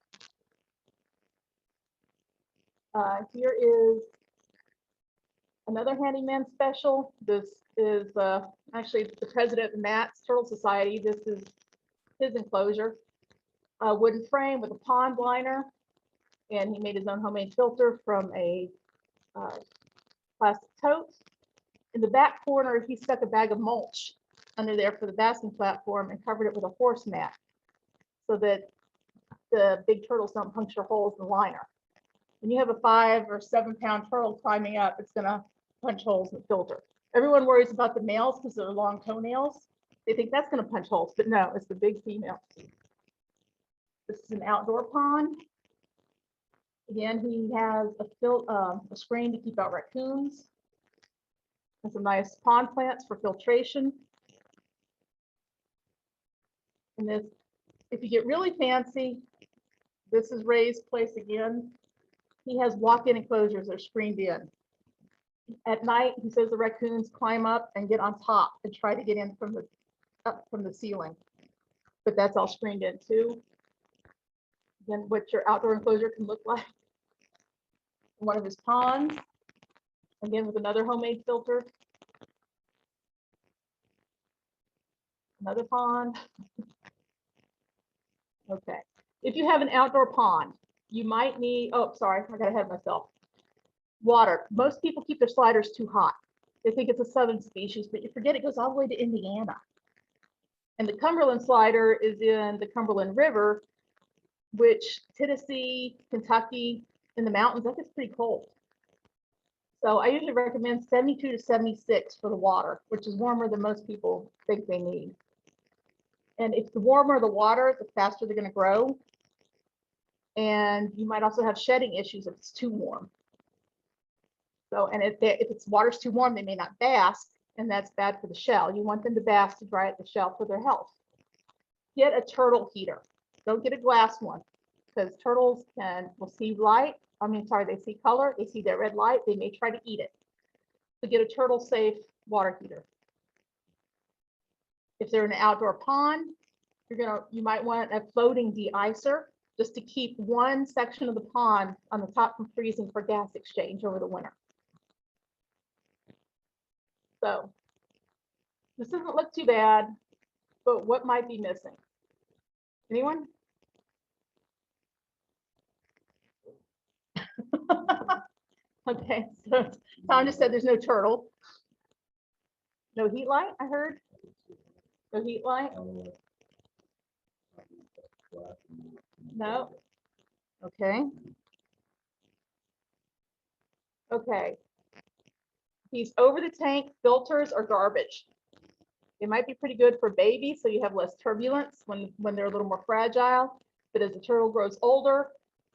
Here is another handyman special. This is actually the president of the Matt's Turtle Society. This is his enclosure. A wooden frame with a pond liner, and he made his own homemade filter from a plastic tote. In the back corner, he stuck a bag of mulch under there for the basking platform and covered it with a horse mat so that the big turtles don't puncture holes in the liner. When you have a 5 or 7 pound turtle climbing up, it's gonna punch holes in the filter. Everyone worries about the males because of their long toenails. They think that's gonna punch holes, but no, it's the big female. This is an outdoor pond. Again, he has a screen to keep out raccoons. And some nice pond plants for filtration. And this, if you get really fancy, this is Ray's place again. He has walk-in enclosures that are screened in. At night, he says the raccoons climb up and get on top and try to get in up from the ceiling. But that's all screened in too. Then what your outdoor enclosure can look like. One of his ponds, again with another homemade filter. Another pond. Okay. If you have an outdoor pond, you might need, oh, sorry, I got ahead of myself. Water. Most people keep their sliders too hot. They think it's a southern species, but you forget it goes all the way to Indiana. And the Cumberland slider is in the Cumberland River, which Tennessee, Kentucky, in the mountains, that gets pretty cold. So I usually recommend 72 to 76 for the water, which is warmer than most people think they need. And if the warmer the water, the faster they're going to grow. And you might also have shedding issues if it's too warm. So, and if it's water's too warm, they may not bask, and that's bad for the shell. You want them to bask to dry out the shell for their health. Get a turtle heater. Don't get a glass one, because turtles will see light. They see color, they see that red light, they may try to eat it. So get a turtle safe water heater. If they're in an outdoor pond, you might want a floating de-icer just to keep one section of the pond on the top from freezing for gas exchange over the winter. So this doesn't look too bad, but what might be missing? Anyone? Okay, so Tom just said there's no turtle. No heat light, I heard. No heat light? No. Okay. Okay. These over the tank filters are garbage. They might be pretty good for babies, so you have less turbulence when they're a little more fragile. But as the turtle grows older,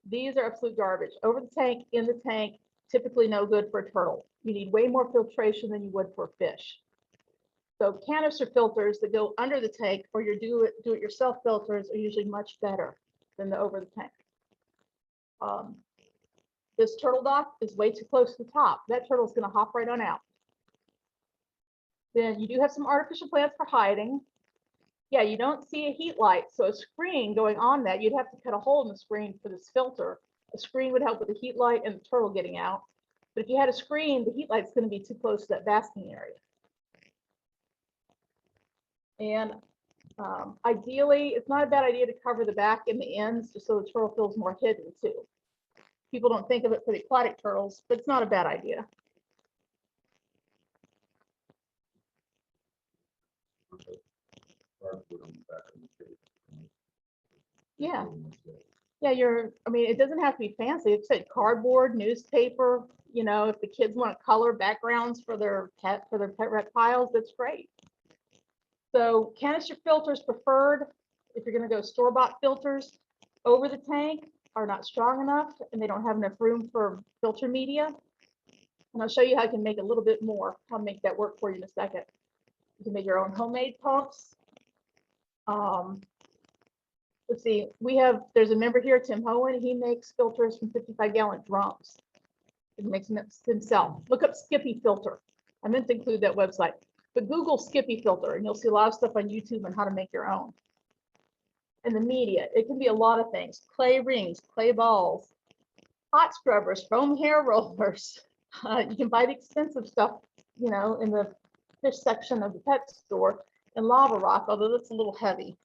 these are absolute garbage. Over the tank, in the tank, typically no good for a turtle. You need way more filtration than you would for a fish. So canister filters that go under the tank or your do-it-yourself filters are usually much better than the over the tank. This turtle dock is way too close to the top. That turtle is going to hop right on out. Then you do have some artificial plants for hiding. Yeah, you don't see a heat light, so a screen going on that, you'd have to cut a hole in the screen for this filter. A screen would help with the heat light and the turtle getting out. But if you had a screen, the heat light's going to be too close to that basking area. And ideally, it's not a bad idea to cover the back and the ends just so the turtle feels more hidden too. People don't think of it for the aquatic turtles, but it's not a bad idea. Yeah. Yeah, it doesn't have to be fancy. It's like cardboard, newspaper, if the kids want color backgrounds for their pet reptiles, that's great. So canister filters preferred. If you're going to go store-bought filters, over the tank are not strong enough and they don't have enough room for filter media. And I'll show you how you can make a little bit more. I'll make that work for you in a second. You can make your own homemade pumps. Let's see, there's a member here, Tim Hohen. He makes filters from 55-gallon drums. He makes them himself. Look up Skippy Filter. I meant to include that website. But Google Skippy filter and you'll see a lot of stuff on YouTube on how to make your own. And the media, it can be a lot of things: clay rings, clay balls, hot scrubbers, foam hair rollers. You can buy the expensive stuff, you know, in the fish section of the pet store, and lava rock, although that's a little heavy.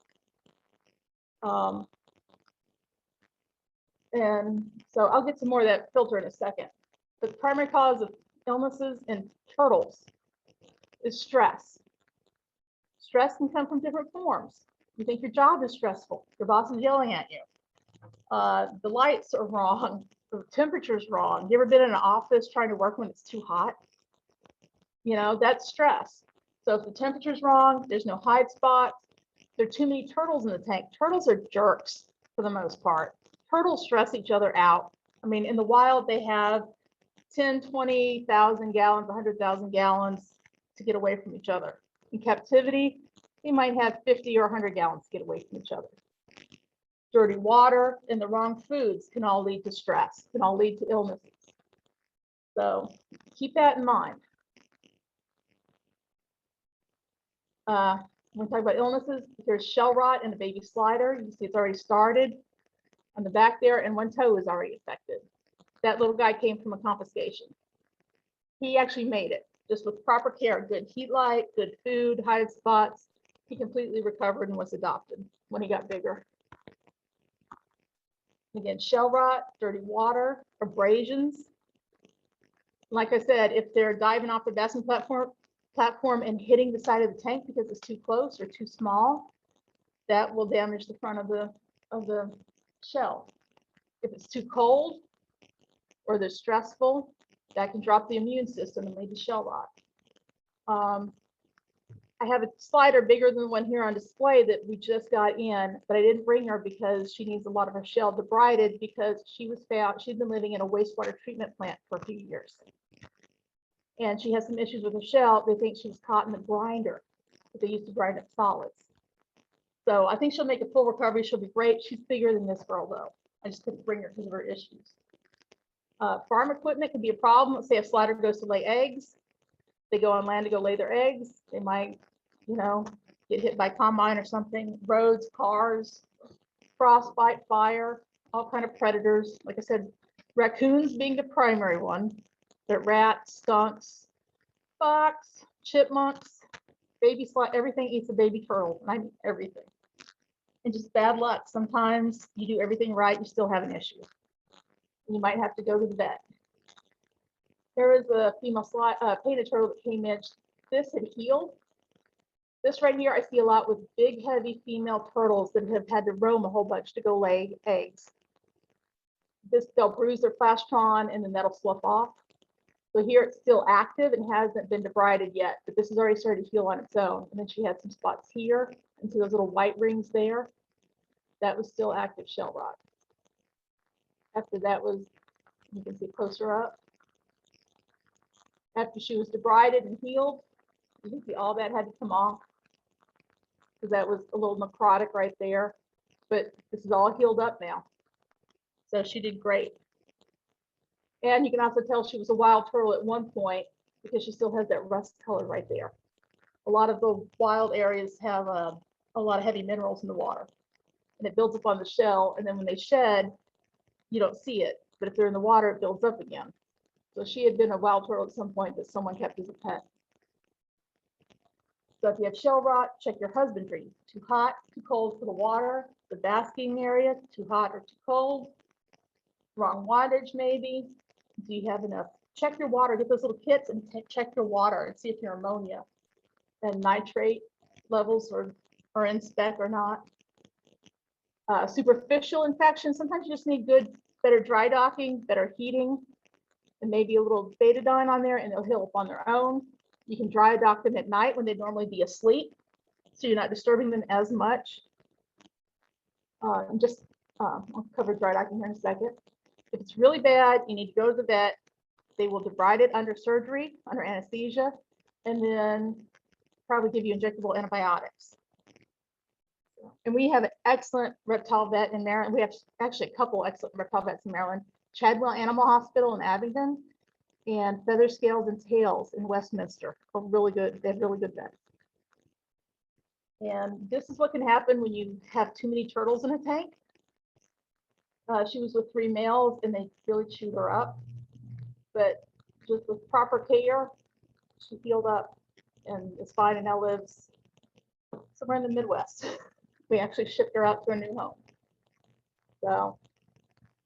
And so I'll get some more of that filter in a second. But the primary cause of illnesses in turtles is stress. Stress can come from different forms. You think your job is stressful, your boss is yelling at you. The lights are wrong, the temperature's wrong. You ever been in an office trying to work when it's too hot? You know, that's stress. So if the temperature's wrong, there's no hide spots, there are too many turtles in the tank. Turtles are jerks for the most part. Turtles stress each other out. I mean, in the wild, they have 10, 20,000 gallons, 100,000 gallons to get away from each other. In captivity, they might have 50 or 100 gallons to get away from each other. Dirty water and the wrong foods can all lead to stress, can all lead to illnesses. So keep that in mind. When we talk about illnesses, here's shell rot in the baby slider. You can see it's already started on the back there, and one toe is already affected. That little guy came from a confiscation. He actually made it, just with proper care, good heat light, good food, hide spots. He completely recovered and was adopted when he got bigger. Again, shell rot, dirty water, abrasions. Like I said, if they're diving off the basking platform and hitting the side of the tank because it's too close or too small, that will damage the front of the shell. If it's too cold or they're stressful, that can drop the immune system and lead to shell rot. I have a slider bigger than the one here on display that we just got in, but I didn't bring her because she needs a lot of her shell debrided because she'd been living in a wastewater treatment plant for a few years. And she has some issues with her shell. They think she was caught in the grinder, but they used to grind up solids. So I think she'll make a full recovery. She'll be great. She's bigger than this girl though. I just couldn't bring her because of her issues. Farm equipment can be a problem. Let's say a slider goes to lay eggs. They go on land to go lay their eggs. They might, you know, get hit by combine or something. Roads, cars, frostbite, fire, all kind of predators. Like I said, raccoons being the primary one, but rats, skunks, fox, chipmunks, baby slide, everything eats a baby turtle. And I mean everything. And just bad luck. Sometimes you do everything right, you still have an issue. You might have to go to the vet. There is a female painted turtle that came in. This had healed. This right here, I see a lot with big, heavy female turtles that have had to roam a whole bunch to go lay eggs. They'll bruise their plastron and then that'll slough off. So here it's still active and hasn't been debrided yet, but this has already started to heal on its own. And then she had some spots here and see those little white rings there. That was still active shell rot. After that was, you can see closer up. After she was debrided and healed, you can see all that had to come off because that was a little necrotic right there. But this is all healed up now. So she did great. And you can also tell she was a wild turtle at one point because she still has that rust color right there. A lot of the wild areas have a lot of heavy minerals in the water. And it builds up on the shell. And then when they shed, you don't see it. But if they're in the water, it builds up again. So she had been a wild turtle at some point that someone kept as a pet. So if you have shell rot, check your husbandry. Too hot, too cold for the water, the basking area, too hot or too cold, wrong wattage maybe. Do you have enough? Check your water, get those little kits and check your water and see if your ammonia and nitrate levels are in spec or not. Superficial infection, sometimes you just need better dry docking, better heating, and maybe a little betadine on there and they'll heal up on their own. You can dry dock them at night when they'd normally be asleep, so you're not disturbing them as much. I'll cover dry docking here in a second. If it's really bad, you need to go to the vet. They will debride it under surgery, under anesthesia, and then probably give you injectable antibiotics. And we have an excellent reptile vet in Maryland. We have actually a couple excellent reptile vets in Maryland. Chadwell Animal Hospital in Abingdon. and feather scales and tails in Westminster are really good. They have really good vets. And this is what can happen when you have too many turtles in a tank. She was with 3 males and they really chewed her up. But just with proper care, she healed up and is fine and now lives somewhere in the Midwest. We actually shipped her out to a new home. So,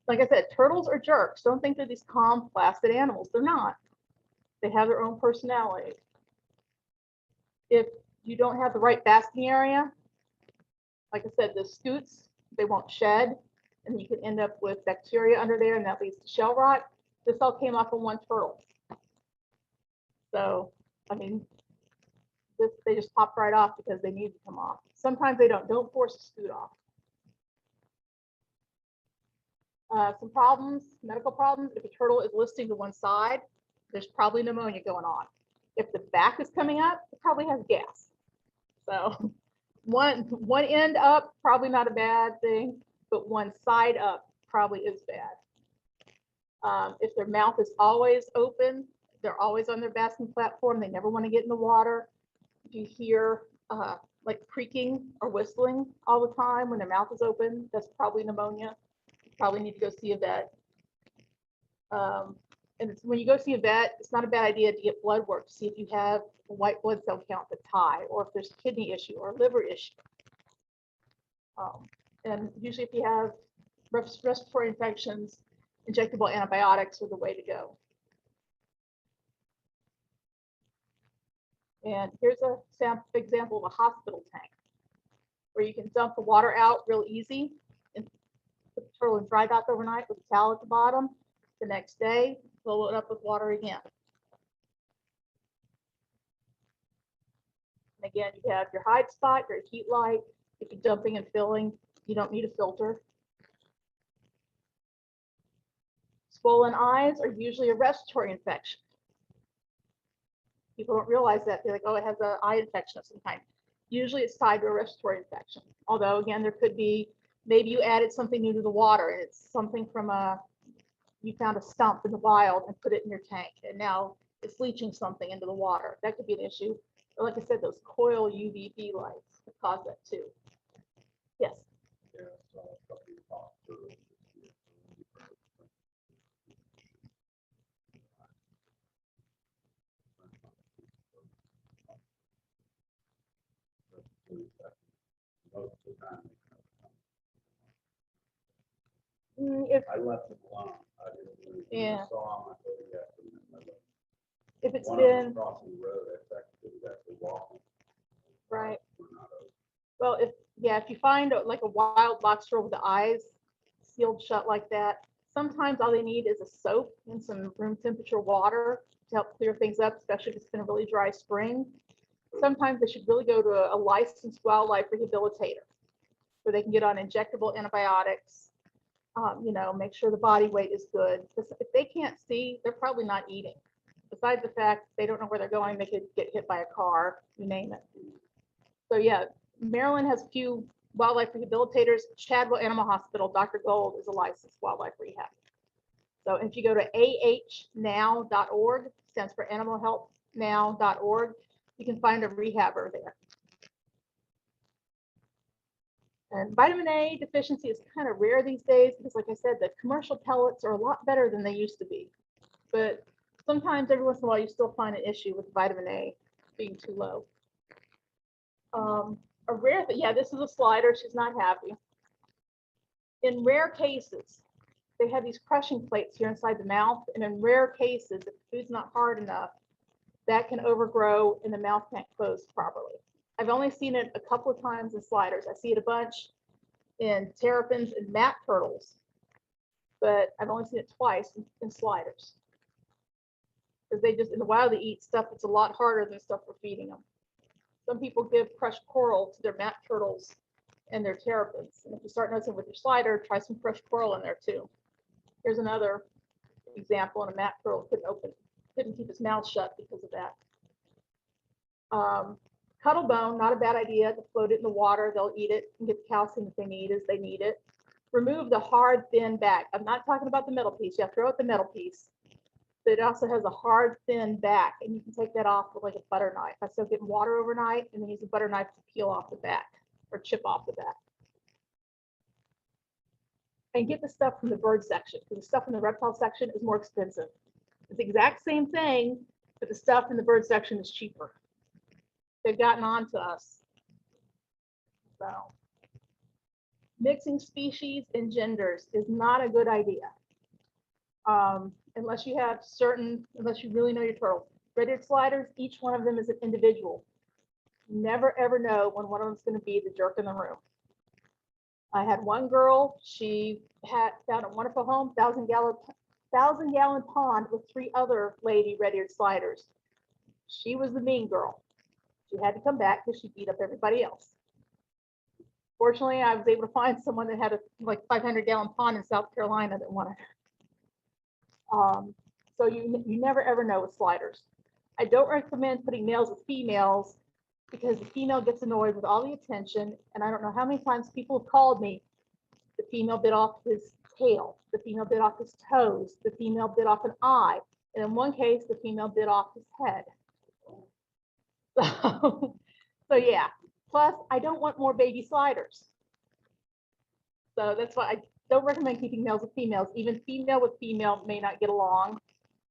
like I said, turtles are jerks. Don't think they're these calm, placid animals. They're not. They have their own personality. If you don't have the right basking area, like I said, the scoots, they won't shed, and you can end up with bacteria under there, and that leads to shell rot. This all came off of one turtle. So, I mean, they just popped right off because they need to come off. Sometimes they don't. Don't force a scoot off. Some problems, medical problems. If a turtle is listing to one side, there's probably pneumonia going on. If the back is coming up, it probably has gas. So one end up, probably not a bad thing, but one side up probably is bad. If their mouth is always open, they're always on their basking platform, they never want to get in the water. If you hear like creaking or whistling all the time when their mouth is open, that's probably pneumonia. You probably need to go see a vet. And when you go see a vet, it's not a bad idea to get blood work to see if you have a white blood cell count that's high, or if there's a kidney issue or a liver issue. And usually if you have respiratory infections, injectable antibiotics are the way to go. And here's a example of a hospital tank where you can dump the water out real easy and put the turtle in dry dock overnight with a towel at the bottom. The next day, fill it up with water again. And again, you have your hide spot, your heat light. If you're dumping and filling, you don't need a filter. Swollen eyes are usually a respiratory infection. People don't realize that. They're like, oh, it has an eye infection of some kind. Usually it's tied to a respiratory infection. Although, again, there could be, maybe you added something new to the water and it's something from you found a stump in the wild and put it in your tank, and now it's leaching something into the water. That could be an issue. But like I said, those coil UVB lights could cause that too. Yes. Yeah, so a couple of talks to it. Most of the time. If I left them alone. I didn't really. Yeah. I saw them, I told you that, and then I left. if it's One of them been crossing the road, I was actually walking. right. We're not open. Well, if you find like a wild box turtle with the eyes sealed shut like that, sometimes all they need is a soap and some room temperature water to help clear things up, especially if it's been a really dry spring. Sometimes they should really go to a licensed wildlife rehabilitator where they can get on injectable antibiotics, make sure the body weight is good. Because if they can't see, they're probably not eating. Besides the fact they don't know where they're going, they could get hit by a car, you name it. So yeah, Maryland has a few wildlife rehabilitators. Chadwell Animal Hospital, Dr. Gold is a licensed wildlife rehab. So if you go to ahnow.org, stands for animalhealthnow.org, you can find a rehabber there. And vitamin A deficiency is kind of rare these days because, like I said, the commercial pellets are a lot better than they used to be. But sometimes, every once in a while, you still find an issue with vitamin A being too low. A rare thing, yeah, this is a slider. She's not happy. In rare cases, they have these crushing plates here inside the mouth. And in rare cases, if the food's not hard enough, that can overgrow and the mouth can't close properly. I've only seen it a couple of times in sliders. I see it a bunch in terrapins and map turtles, but I've only seen it twice in sliders. Because they just, in the wild, they eat stuff that's a lot harder than stuff we're feeding them. Some people give crushed coral to their map turtles and their terrapins. And if you start noticing with your slider, try some crushed coral in there too. Here's another example, and a map turtle couldn't keep his mouth shut because of that. Cuttle bone, not a bad idea to float it in the water. They'll eat it and get the calcium that they need as they need it. Remove the hard, thin back. I'm not talking about the metal piece. You have to throw out the metal piece. But it also has a hard, thin back, and you can take that off with like a butter knife. I soak it in water overnight and then use a butter knife to peel off the back or chip off the back. And get the stuff from the bird section, because the stuff in the reptile section is more expensive. It's the exact same thing, but the stuff in the bird section is cheaper. They've gotten on to us. So mixing species and genders is not a good idea. Unless you really know your turtles. Red-eared sliders, each one of them is an individual. You never ever know when one of them's going to be the jerk in the room. I had one girl, she had found a wonderful home, 1,000-gallon pond with 3 other lady red-eared sliders. She was the mean girl. She had to come back because she beat up everybody else. Fortunately, I was able to find someone that had a like 500-gallon pond in South Carolina that wanted her. So you never ever know with sliders. I don't recommend putting males with females because the female gets annoyed with all the attention. And I don't know how many times people have called me. The female bit off his tail. The female bit off his toes. The female bit off an eye. And in one case, the female bit off his head. So yeah. Plus, I don't want more baby sliders. So that's why I don't recommend keeping males with females. Even female with female may not get along.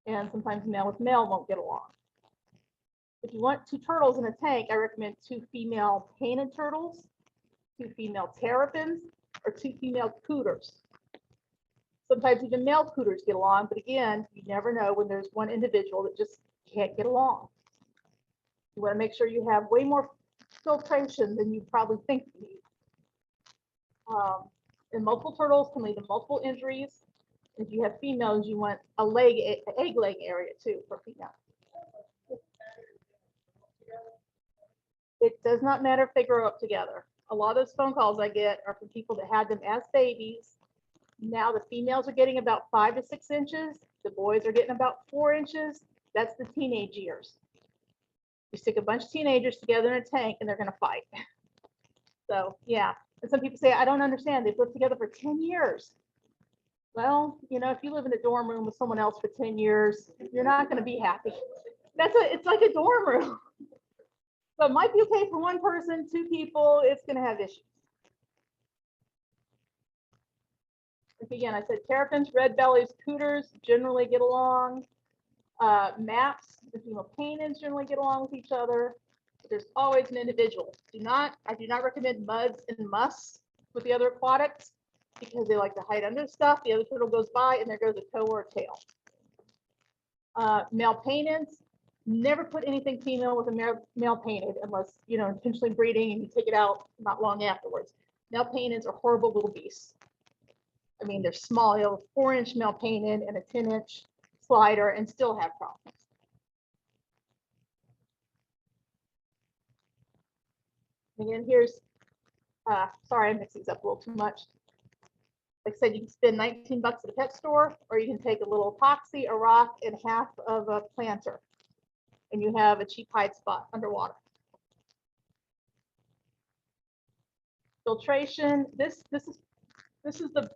And sometimes male with male won't get along. If you want 2 turtles in a tank, I recommend 2 female painted turtles, 2 female terrapins, or 2 female cooters. Sometimes even male cooters get along, but again, you never know when there's one individual that just can't get along. You want to make sure you have way more filtration than you probably think you need. And multiple turtles can lead to multiple injuries. If you have females, you want a egg leg area too for female. It does not matter if they grow up together. A lot of those phone calls I get are from people that had them as babies. Now the females are getting about 5 to 6 inches. The boys are getting about 4 inches. That's the teenage years. You stick a bunch of teenagers together in a tank and they're going to fight. So yeah. And some people say, I don't understand. They've lived together for 10 years. Well, you know, if you live in a dorm room with someone else for 10 years, you're not going to be happy. It's like a dorm room. So it might be okay for one person, 2 people, it's going to have issues. Like again, I said terrapins, red bellies, cooters generally get along. Maps, the female painteds generally get along with each other. But there's always an individual. I do not recommend muds and musks with the other aquatics because they like to hide under stuff. The other turtle goes by and there goes a toe or a tail. Male painteds. Never put anything female with a male painted unless, you know, intentionally breeding and you take it out not long afterwards. Male painteds are horrible little beasts. I mean, they're small. You have a 4-inch male painted and a 10-inch slider and still have problems. Again, here's, sorry, I mixed these up a little too much. Like I said, you can spend 19 bucks at a pet store, or you can take a little epoxy, a rock, and half of a planter. And you have a cheap hide spot underwater. Filtration. This is the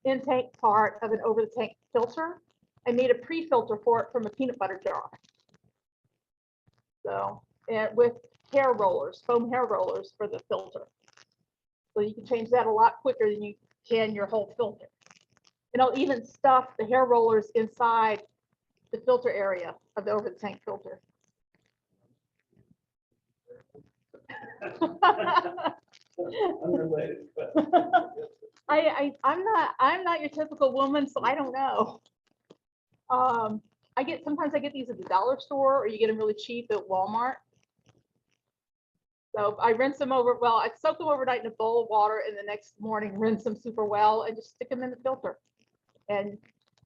intake part of an over the tank filter. I made a pre-filter for it from a peanut butter jar. So, and with hair rollers, foam hair rollers for the filter. So you can change that a lot quicker than you can your whole filter. And I'll even stuff the hair rollers inside the filter area of the over the tank filter. Unrelated. I'm not your typical woman, so I don't know. Sometimes I get these at the dollar store, or you get them really cheap at Walmart. So I rinse them over. Well, I soak them overnight in a bowl of water, and the next morning rinse them super well, and just stick them in the filter. And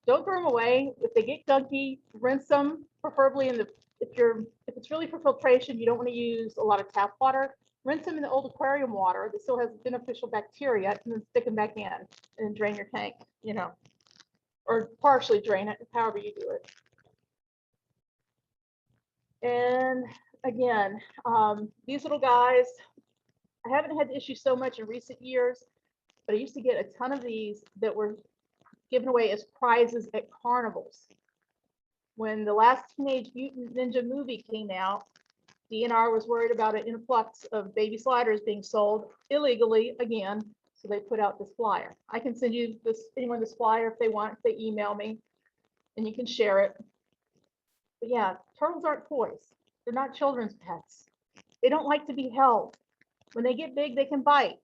don't throw them away. If they get gunky, rinse them. Preferably if it's really for filtration, you don't want to use a lot of tap water. Rinse them in the old aquarium water that still has beneficial bacteria, and then stick them back in and drain your tank, you know, or partially drain it, however you do it. And again, these little guys, I haven't had the issue so much in recent years, but I used to get a ton of these that were given away as prizes at carnivals. when the last Teenage Mutant Ninja movie came out, DNR was worried about an influx of baby sliders being sold illegally again. So they put out this flyer. I can send you anyone this flyer if they want, if they email me, and you can share it. But yeah, turtles aren't toys. They're not children's pets. They don't like to be held. When they get big, they can bite.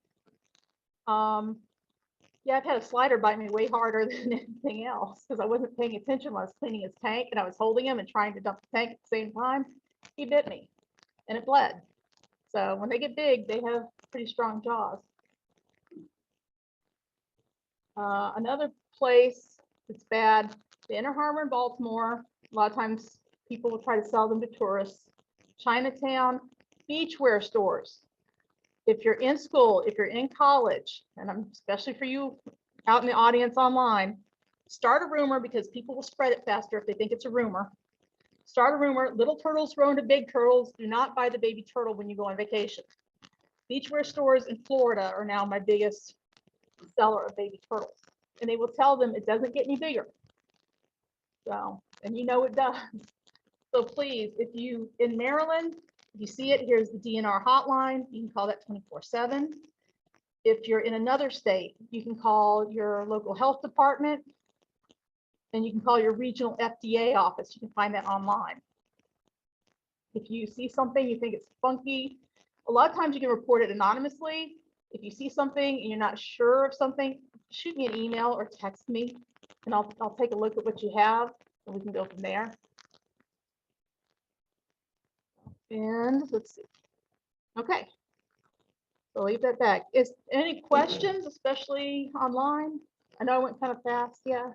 Yeah, I've had a slider bite me way harder than anything else because I wasn't paying attention when I was cleaning his tank and I was holding him and trying to dump the tank at the same time. He bit me and it bled. So when they get big, they have pretty strong jaws. Another place that's bad, the Inner Harbor in Baltimore. A lot of times people will try to sell them to tourists. Chinatown, beachwear stores. If you're in school, if you're in college, and I'm especially for you out in the audience online, start a rumor because people will spread it faster if they think it's a rumor. Start a rumor, little turtles grow into big turtles. Do not buy the baby turtle when you go on vacation. Beachwear stores in Florida are now my biggest seller of baby turtles. And they will tell them it doesn't get any bigger. So, and you know it does. So please, if you in Maryland, if you see it, here's the DNR hotline. You can call that 24/7. If you're in another state, you can call your local health department and you can call your regional FDA office. You can find that online. If you see something, you think it's funky, a lot of times you can report it anonymously. If you see something and you're not sure of something, shoot me an email or text me and I'll take a look at what you have and we can go from there. And let's see. Okay. So leave that back. Is any questions, especially online? I know I went kind of fast. Yeah.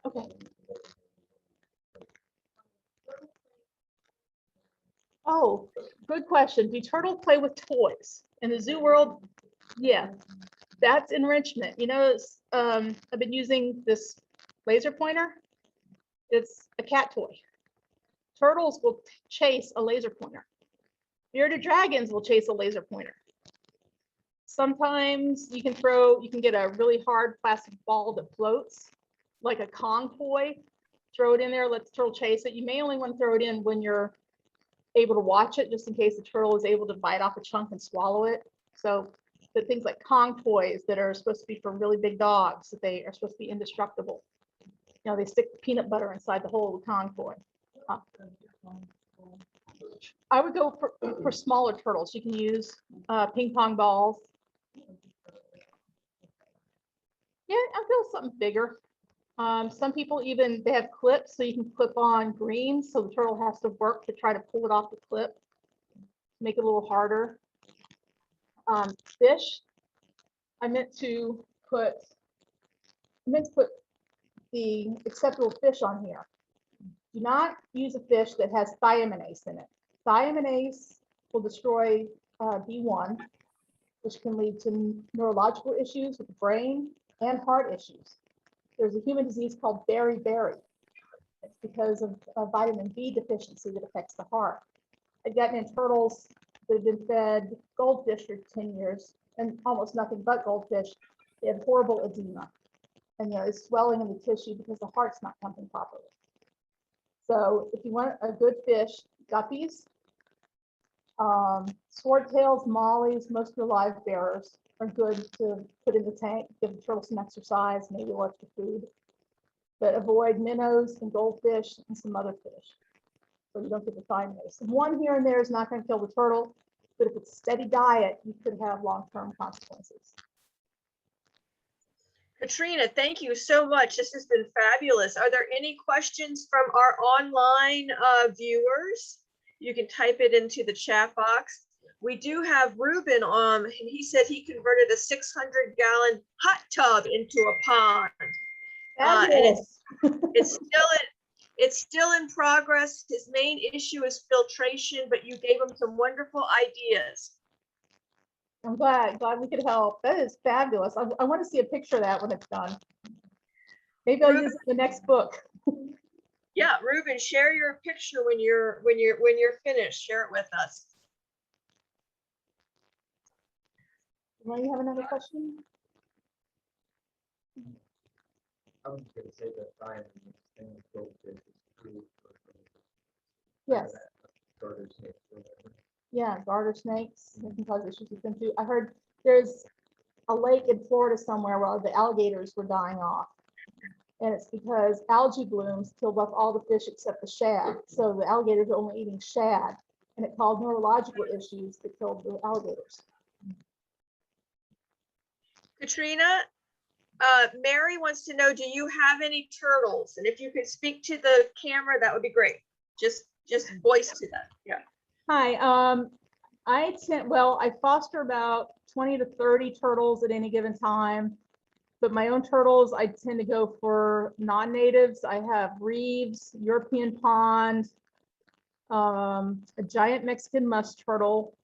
Okay. Oh, good question. Do turtles play with toys in the zoo world? Yeah, that's enrichment. You know, I've been using this laser pointer. It's a cat toy. Turtles will chase a laser pointer. Bearded dragons will chase a laser pointer. Sometimes you can get a really hard plastic ball that floats, like a Kong toy. Throw it in there, let the turtle chase it. You may only want to throw it in when you're able to watch it, just in case the turtle is able to bite off a chunk and swallow it. So the things like Kong toys that are supposed to be for really big dogs, that they are supposed to be indestructible. You know, they stick the peanut butter inside the hole of the Kong toy. I would go for smaller turtles. You can use ping pong balls. Yeah, I feel something bigger. Some people even, they have clips so you can clip on greens, so the turtle has to work to try to pull it off the clip, make it a little harder. Fish, I meant to put the acceptable fish on here. Do not use a fish that has thiaminase in it. Thiaminase will destroy B1, which can lead to neurological issues with the brain and heart issues. There's a human disease called beriberi. It's because of vitamin B deficiency that affects the heart. I've gotten in turtles that have been fed goldfish for 10 years and almost nothing but goldfish. They have horrible edema. And you know, it's swelling in the tissue because the heart's not pumping properly. So if you want a good fish, guppies, swordtails, mollies, most of the live bearers are good to put in the tank, give the turtle some exercise, maybe a little extra food. But avoid minnows and goldfish and some other fish, so you don't get the thiaminase. One here and there is not going to kill the turtle, but if it's a steady diet, you could have long-term consequences. Katrina, thank you so much. This has been fabulous. Are there any questions from our online viewers? You can type it into the chat box. We do have Ruben on, and he said he converted a 600-gallon hot tub into a pond. And it's still in progress. His main issue is filtration, but you gave him some wonderful ideas. I'm glad we could help. That is fabulous. I want to see a picture of that when it's done. Maybe I'll use it in the next book. Yeah, Ruben, share your picture when you're finished. Share it with us. Do you have another question? I'm just gonna say that Brian and goldfish is cool. Yes, Garter snakes or whatever. yeah, garter snakes, they can cause issues with them too. I heard there's a lake in Florida somewhere where the alligators were dying off. And it's because algae blooms killed off all the fish except the shad. So the alligators are only eating shad, and it caused neurological issues that killed the alligators. Katrina, Mary wants to know, do you have any turtles? And if you could speak to the camera, that would be great. Just voice to them. Yeah. Hi, I foster about 20 to 30 turtles at any given time. But my own turtles, I tend to go for non-natives. I have reeves, European pond, a giant Mexican musk turtle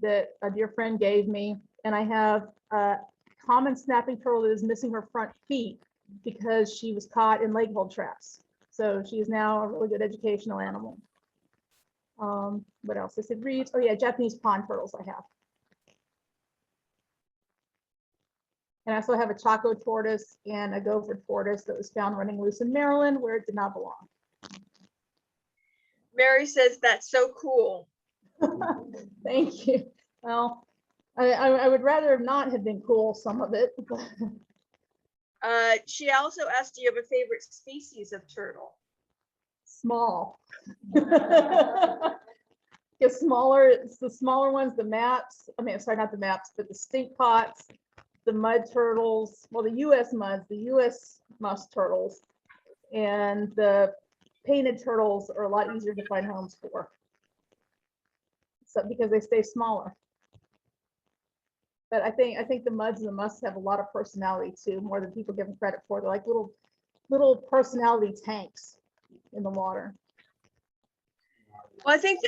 that a dear friend gave me. And I have a common snapping turtle that is missing her front feet because she was caught in leg hold traps. So she is now a really good educational animal. What else? I said reeves. Oh yeah, Japanese pond turtles I have. And I also have a Chaco tortoise and a gopher tortoise that was found running loose in Maryland where it did not belong. Mary says that's so cool. Thank you. Well, I would rather not have been cool, some of it. She also asked, do you have a favorite species of turtle? Small. It's smaller, it's the smaller ones, the maps. I mean, sorry, not the maps, but the stink pots, the mud turtles, well, the US muds, the US musk turtles, and the painted turtles are a lot easier to find homes for. So because they stay smaller. But I think the muds and the musks have a lot of personality too, more than people give them credit for. They're like little personality tanks in the water. Well, I think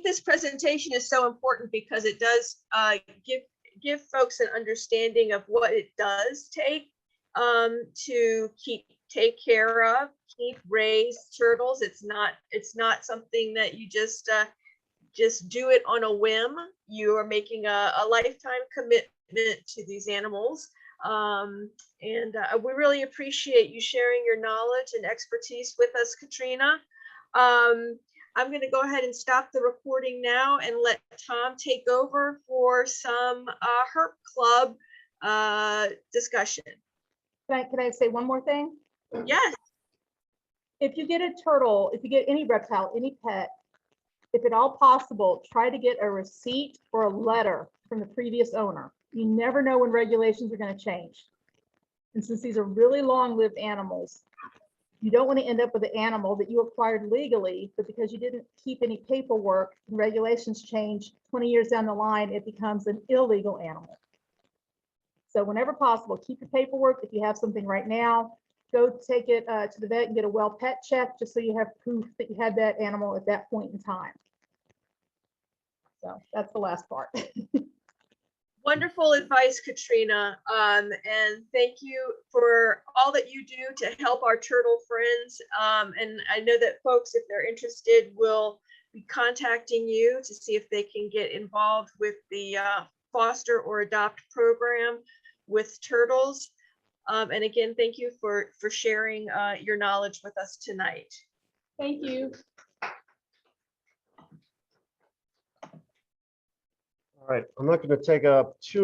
this presentation is so important because it does give folks an understanding of what it does take to take care of, raise turtles. It's not something that you just do it on a whim. You are making a lifetime commitment to these animals. We really appreciate you sharing your knowledge and expertise with us, Katrina. I'm going to go ahead and stop the recording now and let Tom take over for some Herp Club discussion. Can I say one more thing? Yes. If you get a turtle, if you get any reptile, any pet, if at all possible, try to get a receipt or a letter from the previous owner. You never know when regulations are going to change. And since these are really long-lived animals, you don't want to end up with an animal that you acquired legally, but because you didn't keep any paperwork and regulations change 20 years down the line, it becomes an illegal animal. So whenever possible, keep your paperwork. If you have something right now, go take it to the vet and get a well pet check, just so you have proof that you had that animal at that point in time. So that's the last part. Wonderful advice, Katrina. And thank you for all that you do to help our turtle friends. And I know that folks, if they're interested, will be contacting you to see if they can get involved with the foster or adopt program with turtles. And again, thank you for sharing your knowledge with us tonight. Thank you. All right, I'm not going to take up too